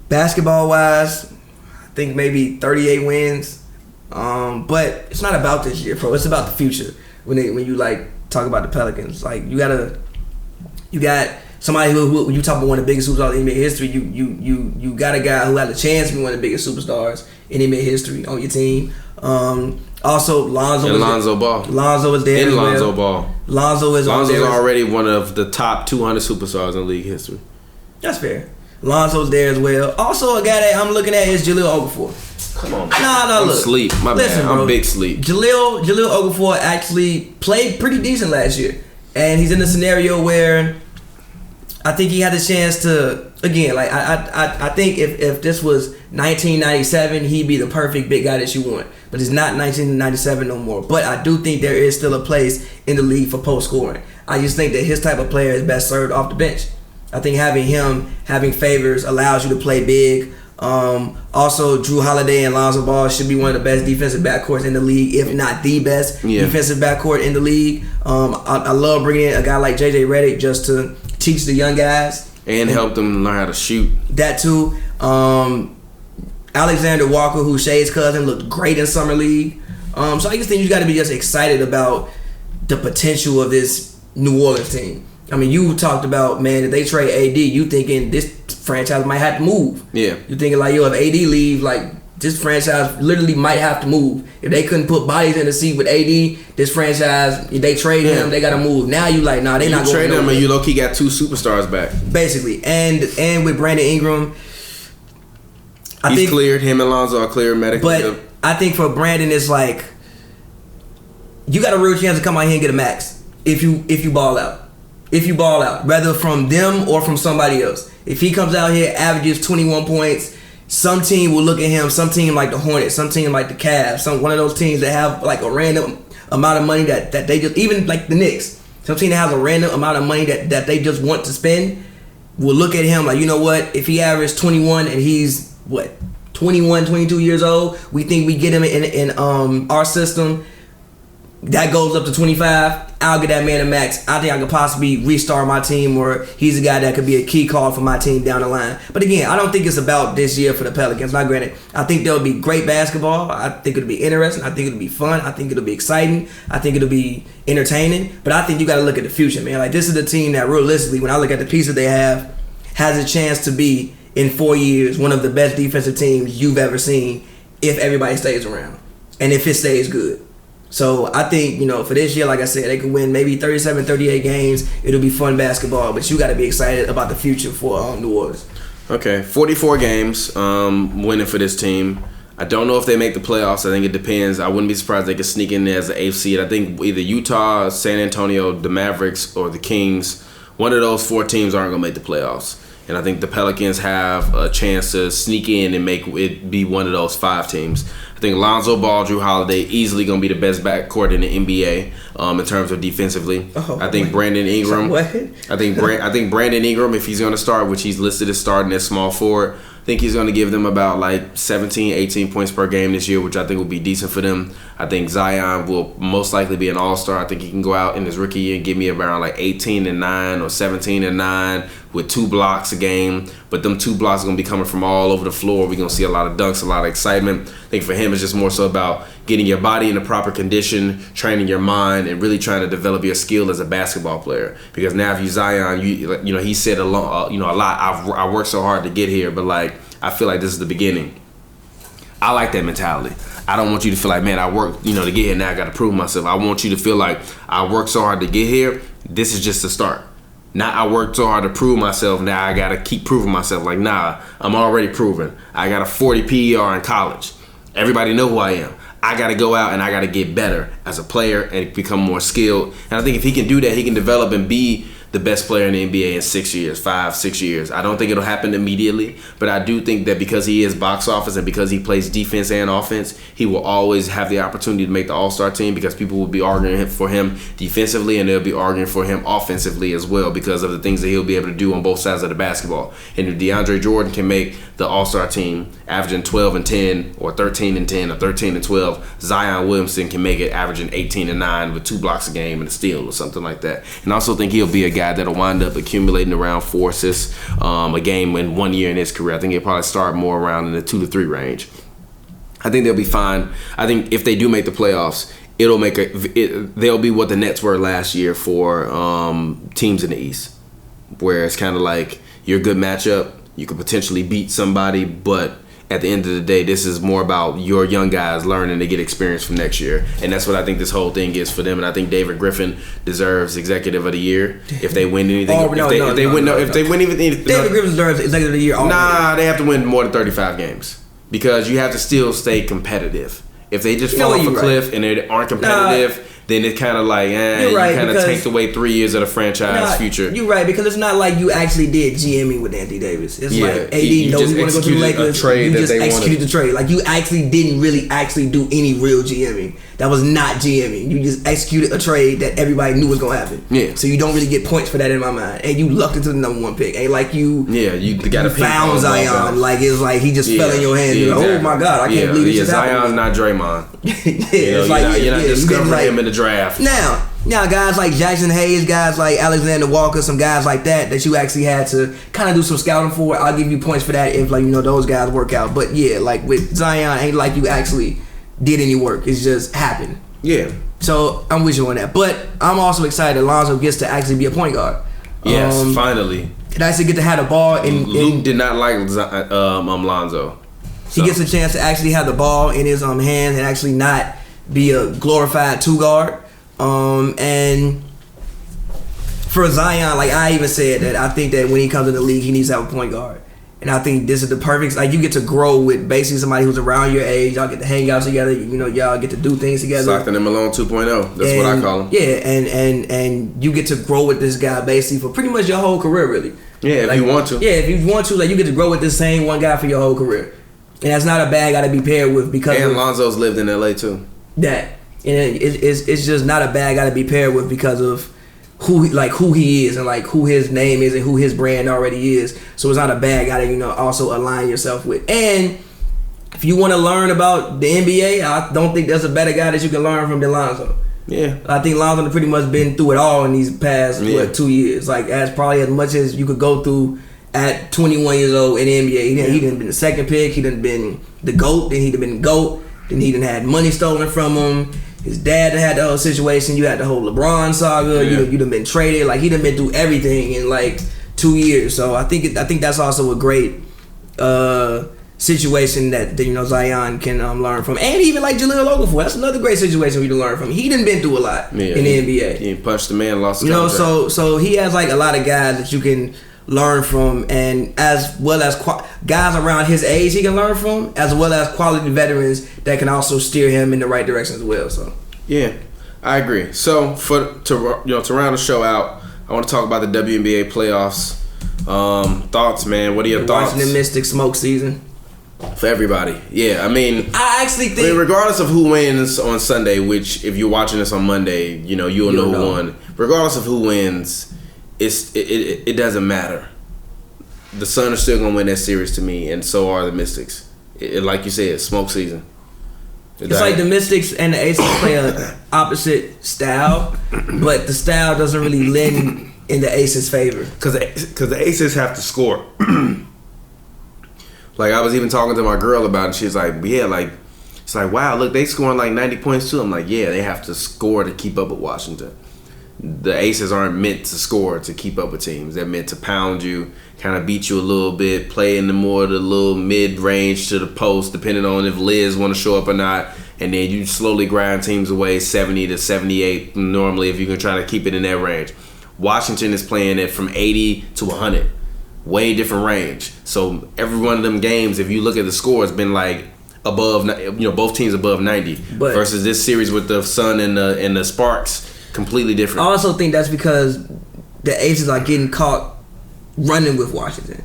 Basketball-wise, I think maybe 38 wins. But it's not about this year, bro. It's about the future. When you like talk about the Pelicans, like you got somebody who you talk about one of the biggest superstars in NBA history. You got a guy who had a chance to be one of the biggest superstars in NBA history on your team. Also, Lonzo Ball. Lonzo is there. Lonzo Ball. Lonzo's already one of the top 200 superstars in league history. That's fair. Lonzo's there as well. Also, a guy that I'm looking at is Jahlil Okafor. Come on. Nah, look. Sleep. My bad. I'm big sleep. Jahlil Okafor actually played pretty decent last year. And he's in a scenario where I think he had the chance to, again, like I think if this was 1997, he'd be the perfect big guy that you want. But it's not 1997 no more. But I do think there is still a place in the league for post scoring. I just think that his type of player is best served off the bench. I think having Favors allows you to play big. Also, Drew Holiday and Lonzo Ball should be one of the best defensive backcourts in the league, if not the best defensive backcourt in the league. I love bringing in a guy like JJ Redick just to teach the young guys and help them learn how to shoot. That too. Alexander Walker, who's Shay's cousin, looked great in summer league. So I just think you got to be just excited about the potential of this New Orleans team. I mean, you talked about, man, if they trade AD, you thinking this franchise might have to move. Yeah. You thinking like, yo, if AD leave, like this franchise literally might have to move. If they couldn't put bodies in the seat with AD, this franchise, if they trade him, they got to move. Now you like, nah, they not going to trade him, and you low key got 2 superstars back. Basically, and with Brandon Ingram, He's cleared. Him and Lonzo are cleared medically. But I think for Brandon, it's like you got a real chance to come out here and get a max if you ball out. If you ball out, whether from them or from somebody else. If he comes out here, averages 21 points, some team will look at him, some team like the Hornets, some team like the Cavs, one of those teams that have like a random amount of money that they just, even like the Knicks, some team that has a random amount of money that they just want to spend, will look at him like, you know what, if he averaged 21 and he's, 21, 22 years old, we think we get him in our system, that goes up to 25, I'll get that man a max. I think I could possibly restart my team, or he's a guy that could be a key call for my team down the line. But again, I don't think it's about this year for the Pelicans. Now granted, I think there'll be great basketball. I think it'll be interesting. I think it'll be fun. I think it'll be exciting. I think it'll be entertaining. But I think you got to look at the future, man. Like, this is a team that realistically, when I look at the pieces they have, has a chance to be, in 4 years, one of the best defensive teams you've ever seen if everybody stays around and if it stays good. So I think, for this year, like I said, they could win maybe 37, 38 games. It'll be fun basketball, but you got to be excited about the future for New Orleans. Okay, 44 games winning for this team. I don't know if they make the playoffs. I think it depends. I wouldn't be surprised if they could sneak in there as an 8th seed. I think either Utah, San Antonio, the Mavericks, or the Kings, one of those 4 teams aren't going to make the playoffs. And I think the Pelicans have a chance to sneak in and make it be one of those 5 teams. I think Lonzo Ball, Drew Holiday, easily going to be the best backcourt in the NBA in terms of defensively. I think Brandon Ingram. I think Brandon Ingram, if he's going to start, which he's listed as starting as small forward, I think he's going to give them about like 17, 18 points per game this year, which I think will be decent for them. I think Zion will most likely be an all-star. I think he can go out in his rookie year and give me around like 18 and 9 or 17 and 9 with 2 blocks a game. But them 2 blocks are going to be coming from all over the floor. We're going to see a lot of dunks, a lot of excitement. I think for him, it's just more so about getting your body in the proper condition, training your mind, and really trying to develop your skill as a basketball player. Because now if you Zion, you know, he said a lot. I worked so hard to get here, but like I feel like this is the beginning. I like that mentality. I don't want you to feel like, man, I worked, to get here. Now I got to prove myself. I want you to feel like I worked so hard to get here. This is just the start. Now I worked so hard to prove myself. Now I got to keep proving myself. Like, nah, I'm already proven. I got a 40 PER in college. Everybody know who I am. I got to go out and I got to get better as a player and become more skilled. And I think if he can do that, he can develop and be the best player in the NBA in 6 years, 5-6 years. I don't think it'll happen immediately, but I do think that because he is box office and because he plays defense and offense, he will always have the opportunity to make the All-Star team because people will be arguing for him defensively and they'll be arguing for him offensively as well because of the things that he'll be able to do on both sides of the basketball. And if DeAndre Jordan can make the All-Star team averaging 12 and 10 or 13 and 10 or 13 and 12, Zion Williamson can make it averaging 18 and 9 with 2 blocks a game and a steal or something like that. And I also think he'll be a guy that'll wind up accumulating around 4 assists a game in 1 year in his career. I think he'll probably start more around in the 2 to 3 range. I think they'll be fine. I think if they do make the playoffs, they'll be what the Nets were last year for teams in the East, where it's kind of like you're a good matchup. You could potentially beat somebody, but at the end of the day, this is more about your young guys learning to get experience from next year. And that's what I think this whole thing is for them. And I think David Griffin deserves Executive of the Year if they win anything. David Griffin deserves Executive of the Year already. Nah, they have to win more than 35 games because you have to still stay competitive. If they just fall off a cliff and they aren't competitive, then it kind of like, you kind of take away 3 years of the franchise future. You're right, because it's not like you actually did GMing with Anthony Davis. It's like AD knows you want to go to the Lakers. You just executed the trade. Like you actually didn't really actually do any real GMing. That was not GMing. You just executed a trade that everybody knew was gonna happen. Yeah. So you don't really get points for that in my mind. And you lucked into the number 1 pick. Ain't like you. Yeah, you got to found Zion. Like it's like he just fell in your hands. Exactly. Oh my God, I can't believe this just happened. Zion's not Draymond. You're not discovering him in the draft. Now guys like Jackson Hayes, guys like Alexander Walker, some guys like that you actually had to kind of do some scouting for. I'll give you points for that if those guys work out. But yeah, like with Zion, ain't like you actually did any work. It's just happened. Yeah. So I'm with you on that. But I'm also excited Lonzo gets to actually be a point guard. Yes, finally. And actually get to have the ball. And Luke did not like Lonzo. He gets a chance to actually have the ball in his hands and actually not be a glorified 2 guard. And for Zion, like I even said that I think that when he comes in the league, he needs to have a point guard. And I think this is the perfect, like you get to grow with basically somebody who's around your age. Y'all get to hang out together. Y'all get to do things together. Stockton and Malone 2.0. That's what I call him. Yeah, and you get to grow with this guy basically for pretty much your whole career, really. Yeah, if you want to. Yeah, if you want to, like you get to grow with this same one guy for your whole career. And that's not a bad guy to be paired with because Lonzo's lived in LA too. That. And it's just not a bad guy to be paired with because of who he is and like who his name is and who his brand already is. So it's not a bad guy to also align yourself with. And if you want to learn about the NBA, I don't think there's a better guy that you can learn from than Lonzo. Yeah, I think Lonzo has pretty much been through it all in these past 2 years. Like as much as you could go through at 21 years old in the NBA. He done been the second pick. He done been the GOAT. Then he done been the GOAT. Then he done had money stolen from him. His dad had the whole situation. You had the whole LeBron saga. Yeah. You done been traded. Like he done been through everything in like 2 years. So I think that's also a great situation that Zion can learn from. And even like Jahlil Okafor, that's another great situation for you to learn from. He done been through a lot in the NBA. He punched the man, lost the contract. So he has like a lot of guys that you can learn from, and as well as guys around his age he can learn from, as well as quality veterans that can also steer him in the right direction as well. So yeah, I agree. So to round the show out, I want to talk about the WNBA playoffs. Thoughts, man? What are your thoughts? Watching the Mystics smoke season for everybody. Yeah, I mean, I actually think, regardless of who wins on Sunday, which if you're watching this on Monday, you'll know who won. Regardless of who wins, it doesn't matter. The Sun are still gonna win that series to me, and so are the Mystics. Like you said, smoke season. It's like the Mystics and the Aces play an opposite style, but the style doesn't really lend in the Aces' favor. Because the Aces have to score. Like, I was even talking to my girl about it. She's like, yeah, like, it's like, wow, look, they scoring like 90 points too. I'm like, yeah, they have to score to keep up with Washington. The Aces aren't meant to score to keep up with teams. They're meant to pound you, kind of beat you a little bit, play in the little mid-range to the post, depending on if Liz want to show up or not. And then you slowly grind teams away 70 to 78 normally if you can try to keep it in that range. Washington is playing it from 80 to 100. Way different range. So every one of them games, if you look at the score, it's been like above, both teams above 90. But versus this series with the Sun and the Sparks, completely different. I also think that's because the Aces are getting caught running with Washington.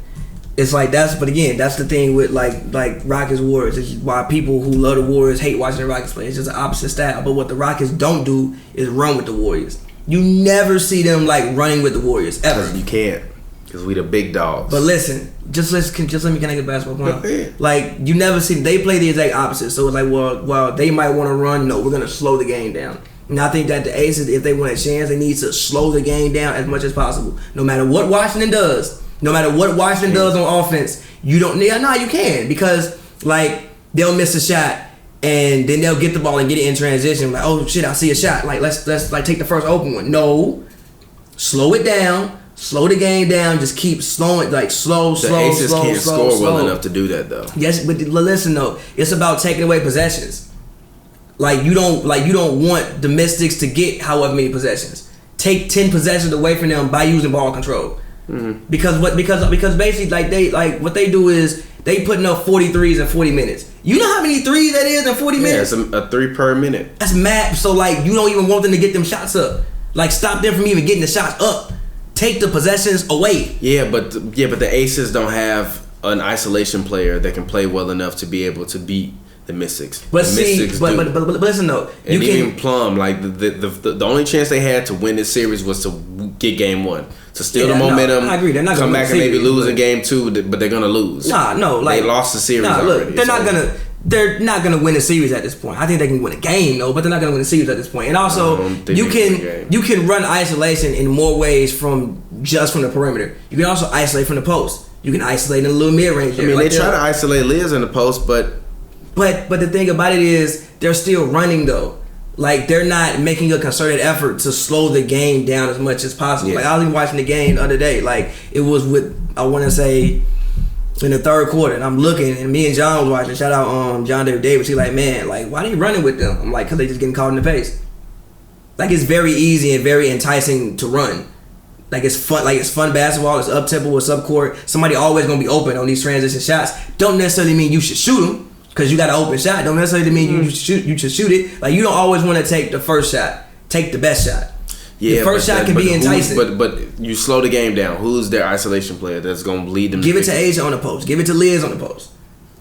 It's like but again, that's the thing with like Rockets Warriors. It's why people who love the Warriors hate watching the Rockets play. It's just the opposite style. But what the Rockets don't do is run with the Warriors. You never see them like running with the Warriors ever. You can't. Because we the big dogs. But listen, just let me connect the basketball point. Like, you never see, they play the exact opposite. So it's like, well, they might want to run. No, we're going to slow the game down. And I think that the Aces, if they want a chance, they need to slow the game down as much as possible. No matter what Washington does on offense, you don't need, you can. Because, like, they'll miss a shot and then they'll get the ball and get it in transition. Like, oh shit, I see a shot. Like, let's like take the first open one. No. Slow it down. Slow the game down. Just keep slowing, like slow. The Aces can't score well enough to do that, though. Yes, but listen though, it's about taking away possessions. Like you don't want the Mystics to get however many possessions. Take 10 possessions away from them by using ball control. Mm-hmm. Because basically what they do is they putting up 40 threes in 40 minutes. You know how many threes that is in 40 minutes? Yeah, it's a 3 per minute. That's mad. So like you don't even want them to get them shots up. Like stop them from even getting the shots up. Take the possessions away. Yeah, but the Aces don't have an isolation player that can play well enough to be able to beat the Mystics. But listen though, and even Plum, like the only chance they had to win this series was to get game 1, to steal the momentum. I agree. They're not come back and maybe lose in game 2, but they're gonna lose. They lost the series. Already, They're not gonna win a series at this point. I think they can win a game though, but they're not gonna win a series at this point. And also, you can run isolation in more ways from the perimeter. You can also isolate from the post. You can isolate in a little mid range. I mean, they try to isolate Liz in the post, but the thing about it is they're still running though. Like they're not making a concerted effort to slow the game down as much as possible. Yeah. Like I was watching the game the other day. Like it was I want to say, in the third quarter, and I'm looking, and me and John was watching. Shout out John Davis. He's like, man, like why they running with them? I'm like, cause they just getting caught in the pace. Like it's very easy and very enticing to run. Like it's fun. Like it's fun basketball. It's up tempo. It's up court. Somebody always gonna be open on these transition shots. Don't necessarily mean you should shoot them because you got an open shot. Don't necessarily mean you should shoot it. Like you don't always want to take the first shot. Take the best shot. Yeah, the first shot can be enticing. But you slow the game down. Who's their isolation player that's going to lead them? Give it to Asia on the post. Give it to Liz on the post.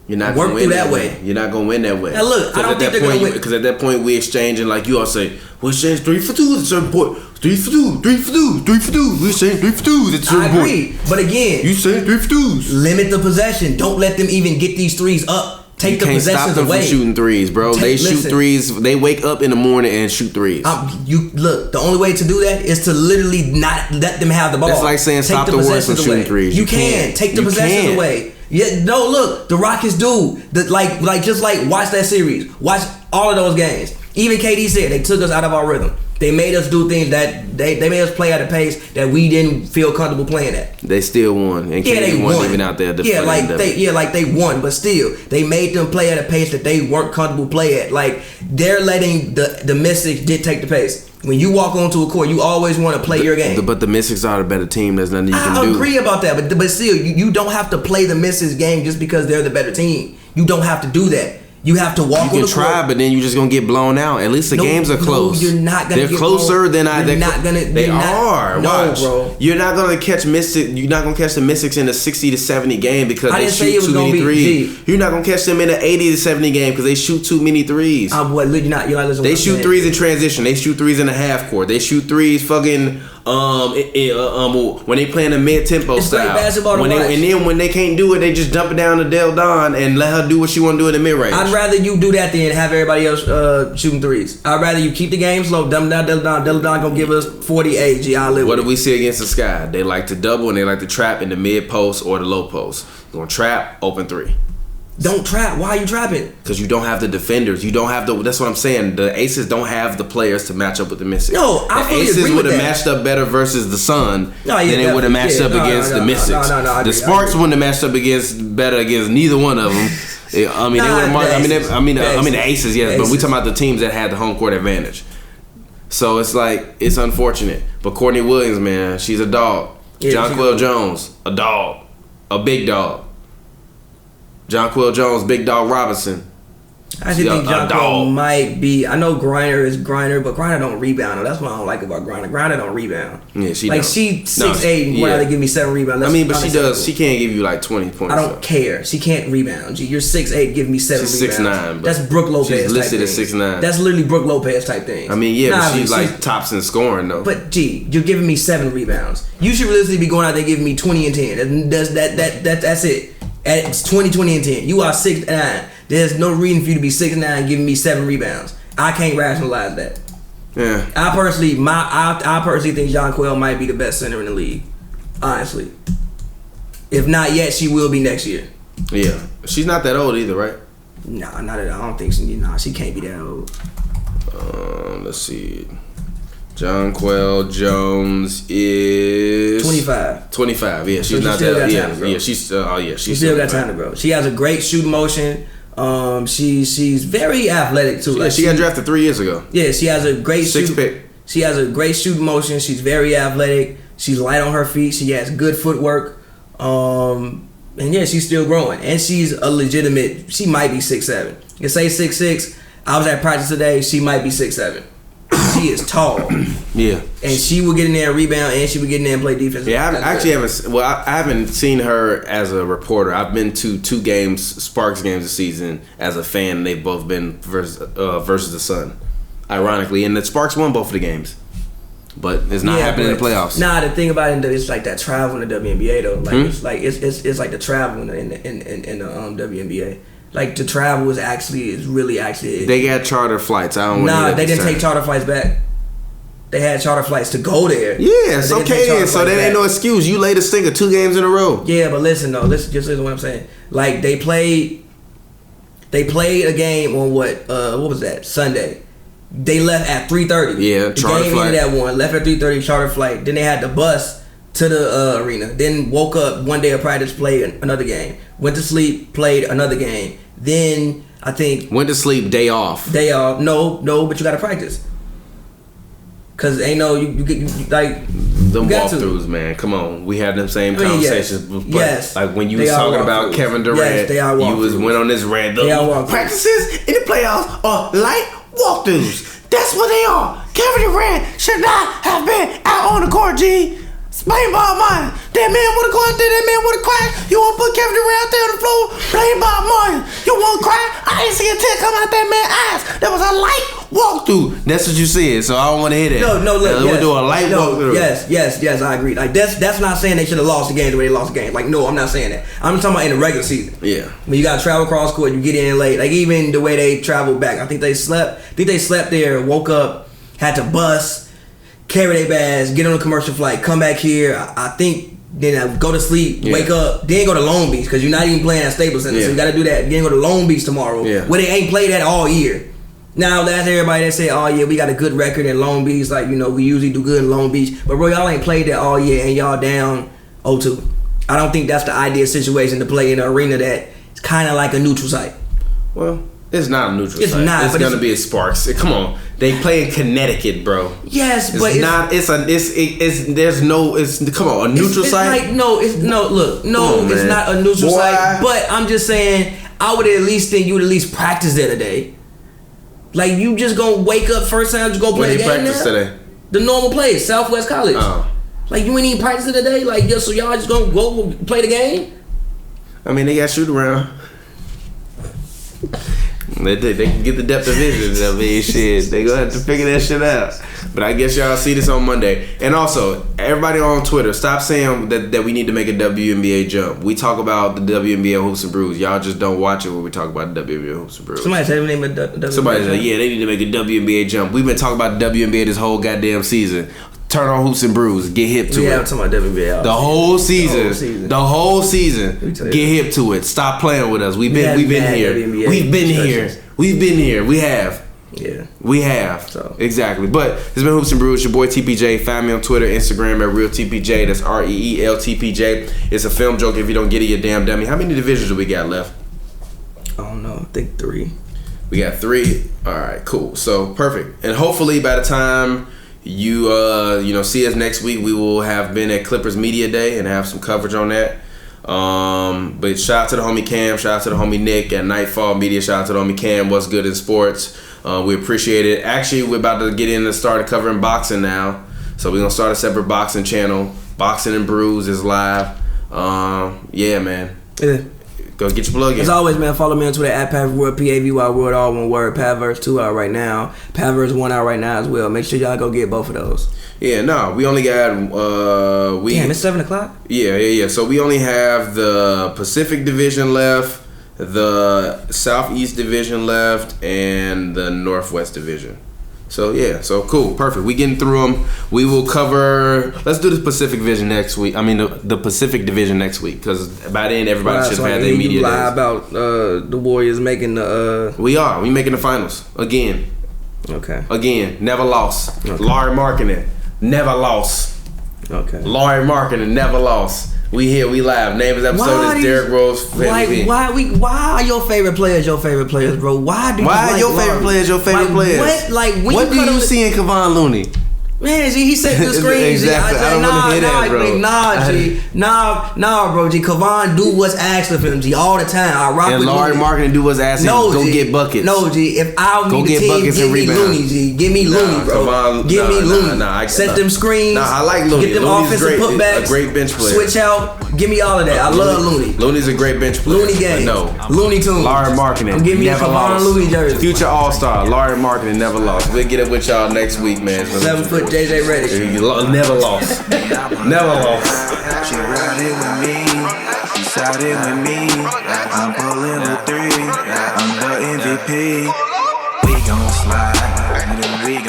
You're not going to win that way. You're not going to win that way. Now look, I don't think they're going to win. Because at that point, we exchanging, like you all say, we exchange 3 for 2 at a certain point. 3 for 2, 3 for 2, 3 for 2. We exchange 3 for 2 at a certain point. I agree. But again, you say 3 for 2s. Limit the possession. Don't let them even get these threes up. Take the possessions away. You can't stop them from shooting threes, bro. They shoot threes. They wake up in the morning and shoot threes. The only way to do that is to literally not let them have the ball. That's like saying stop the Warriors from shooting threes. You can take the possessions away. Yeah, no, look, the Rockets do. Just watch that series. Watch all of those games. Even KD said they took us out of our rhythm. They made us do things that they made us play at a pace that we didn't feel comfortable playing at. They still won, and they won even out there. They won, but still they made them play at a pace that they weren't comfortable play at. Like they're letting the Mystics dictate the pace. When you walk onto a court, you always want to play your game. But the Mystics are the better team. There's nothing you can do. I agree about that, but still, you don't have to play the Mystics game just because they're the better team. You don't have to do that. You have to walk on the court. You can try, but then you're just gonna get blown out. At least the games are close. No, you're not gonna. They're closer than I. They're not gonna. They are. No, bro. You're not gonna catch Mystics. You're not gonna catch the Mystics in a 60 to 70 game because they shoot too many threes. You're not gonna catch them in an 80 to 70 game because they shoot too many threes. You're not listening. They shoot threes in transition. They shoot threes in the half court. They shoot threes fucking when they play in a mid tempo style. Basketball to watch. And then when they can't do it, they just dump it down to Del Don and let her do what she want to do in the mid range. I'd rather you do that than have everybody else shooting threes. I'd rather you keep the game slow, dump down Del Don. Del Don gonna give us 48. What do we see against the Sky? They like to double and they like to trap in the mid post or the low post. You're gonna trap, open three. Don't trap. Why are you trapping? Because you don't have the defenders. You don't have the. That's what I'm saying. The Aces don't have the players to match up with the Mystics. No, I fully agree with that. The Aces would have matched up better versus the Sun than they would have matched up against the Mystics. The Sparks wouldn't have matched up better against neither one of them. I mean, the Aces, yes, but we talking about the teams that had the home court advantage. So it's like it's unfortunate. But Courtney Williams, man, she's a dog. Jonquel Jones, a dog, a big dog. Jonquel Jones, Big Dog Robinson. I actually think Jonquel might be. I know Griner is Griner, but Griner don't rebound. That's what I don't like about Griner. Griner don't rebound. Yeah, she like don't. She 6'8" and rather give me 7 rebounds. I mean, but she does. She can't give you like 20 points. I don't care. She can't rebound. You're 6'8", give me 7 she's rebounds. 6'9", that's Brooke Lopez. She's listed at 6'9". That's literally Brooke Lopez type thing. I mean, yeah, but she's like tops in scoring though. But you're giving me 7 rebounds. You should realistically be going out there giving me 20 and 10. That's it. It's 20, 20, and 10. You are 6'9". There's no reason for you to be 6'9" giving me 7 rebounds. I can't rationalize that. Yeah. I personally think Jonquel might be the best center in the league. Honestly. If not yet, she will be next year. Yeah. She's not that old either, right? Nah, not at all. I don't think she. Nah, she can't be that old. Let's see. Jonquel Jones is 25. 25. Yeah, she's not that. Yeah, she's. She still got time to grow. She has a great shoot motion. She's very athletic too. Yeah, she got drafted 3 years ago. Yeah, she has a great sixth pick. She has a great shoot motion. She's very athletic. She's light on her feet. She has good footwork. And yeah, she's still growing. And she's a legitimate. She might be 6'7". You say 6'6". I was at practice today. She might be 6'7". She is tall. Yeah. And she would get in there and rebound, and she would get in there and play defense. Yeah, I haven't seen her as a reporter. I've been to 2 Sparks games this season as a fan, and they've both been versus the Sun. Ironically, and the Sparks won both of the games. But it's not happening in the playoffs. Nah, the thing about it, it's like that travel in the WNBA though. Like it's like the travel in the WNBA. Like the travel is really They got charter flights. They didn't take charter flights back. They had charter flights to go there. Yeah, it's okay then. So that ain't no excuse. You laid a stinker 2 games in a row. Yeah, but listen though. Just listen to what I'm saying. Like they played a game on what was that? Sunday. They left at 3:30. Yeah, the charter game flight. ended at 1. Left at 3:30, charter flight. Then they had the bus to the arena. Then woke up one day of practice, played another game. Went to sleep, played another game. Then I think went to sleep, day off. No, but you gotta practice. Cause ain't no you like them walkthroughs, man. Come on, we had them same conversations. Yes, like when you was talking about Kevin Durant, you went on this rant. Practices in the playoffs are light walkthroughs. That's what they are. Kevin Durant should not have been out on the court. G. Blame Bob Myers. That man would have gone out there. That man would have cried. You want to put Kevin Durant out there on the floor? Blame Bob Myers. You want to cry? I didn't see a tear come out that man's eyes. That was a light walkthrough. That's what you said. So I don't want to hear that. No. Look, we'll do a light walkthrough. Yes. I agree. Like that's not saying they should have lost the game the way they lost the game. Like no, I'm not saying that. I'm talking about in the regular season. Yeah. When you got to travel across court, you get in late. Like even the way they traveled back. I think they slept there, woke up, had to bus. Carry their bags, get on a commercial flight, come back here. I think then go to sleep, wake up, then go to Long Beach because you're not even playing at Staples Center, so you got to do that. Then go to Long Beach tomorrow, where they ain't played that all year. Now that's everybody that say, "Oh yeah, we got a good record in Long Beach." Like we usually do good in Long Beach, but bro, y'all ain't played that all year, and y'all down 0-2. I don't think that's the ideal situation to play in an arena that is kind of like a neutral site. Well. It's not a neutral site. It's going to be a Sparks. Come on. They play in Connecticut, bro. Yes, It's but not. There's no. Come on, a neutral site. Like, it's not a neutral site. But I'm just saying, I would at least think you would at least practice there today. Like, you just gonna wake up first time, just go play the game. Where do you practice today? The normal place, Southwest College. Oh. Like, you ain't even practicing today. Like, so y'all just gonna go play the game? I mean, they got shoot around. They can get the depth of vision. I mean, shit, they gonna have to figure that shit out. But I guess y'all see this on Monday. And also, everybody on Twitter, stop saying that we need to make a WNBA jump. We talk about the WNBA Hoops and Brews. Y'all just don't watch it when we talk about the WNBA Hoops and Brews. Somebody said they made a WNBA. Somebody said, yeah, they need to make a WNBA jump. We've been talking about WNBA this whole goddamn season. Turn on Hoops and Brews. Get hip to it. Yeah, I'm talking about WNBA. The whole season. Get hip to it. Stop playing with us. We've been here. We've been here. We have. Yeah. We have. So. Exactly. But it's been Hoops and Brews. Your boy TPJ. Find me on Twitter, Instagram at RealTPJ. That's REELTPJ. It's a film joke. If you don't get it, you damn dummy. How many divisions do we got left? I don't know. I think 3. We got 3. All right, cool. So perfect. And hopefully by the time you see us next week, we will have been at Clippers Media Day and have some coverage on that. But shout out to the homie Cam, shout out to the homie Nick at Nightfall Media, shout out to the homie Cam. What's good in sports? We appreciate it. Actually, we're about to get in and start covering boxing now, so we're gonna start a separate boxing channel. Boxing and Brews is live. Yeah, man. Yeah. Go get your plug in. As always, man, follow me on Twitter at Pavy World, Pavy World, all one word. Pavverse 2 out right now. Pavverse 1 out right now as well. Make sure y'all go get both of those. Yeah, no, we only got damn, it's 7:00. Yeah. So we only have the Pacific Division left, the Southeast Division left, and the Northwest Division. So yeah, so cool, perfect. We getting through them. We will cover. Let's do the Pacific Division next week. I mean the Pacific Division next week, because by then everybody should have had their media days. Lie about the Warriors making the. We making the finals again. Okay. Again, never lost. Okay. Laurie Markkinen, never lost. Okay. Laurie Markkinen, never lost. We here, we live. Name of this episode is Derrick Rose For MVP. Why are your favorite players your favorite players, bro? Why your favorite players your favorite players? What do you see in Kevon Looney? Man, he set the screen. Exactly. I don't want to hear that, bro. Nah, bro. Kevon do what's asked of him, G, all the time. I rock with Laurie Markkinen do what's asked of him. Go get buckets. No, G. If I need the team, give me Looney, G. Give me Looney, bro. Give me Looney. Set them screens. Nah, I like Looney. Get them offensive putbacks. A great bench player. Switch out. Give me all of that. I love Looney. Looney's a great bench player. Looney game. No. Looney Tunes. Laurie Markkinen. Give me a Kevon Looney jersey. Future All-Star. Laurie Markkinen never lost. We'll get it with y'all next week, man. 7 foot JJ Redick. Never lost. Never lost. She riding with me. She siding with me. I'm pulling the 3. I'm the MVP. We gon' slide. We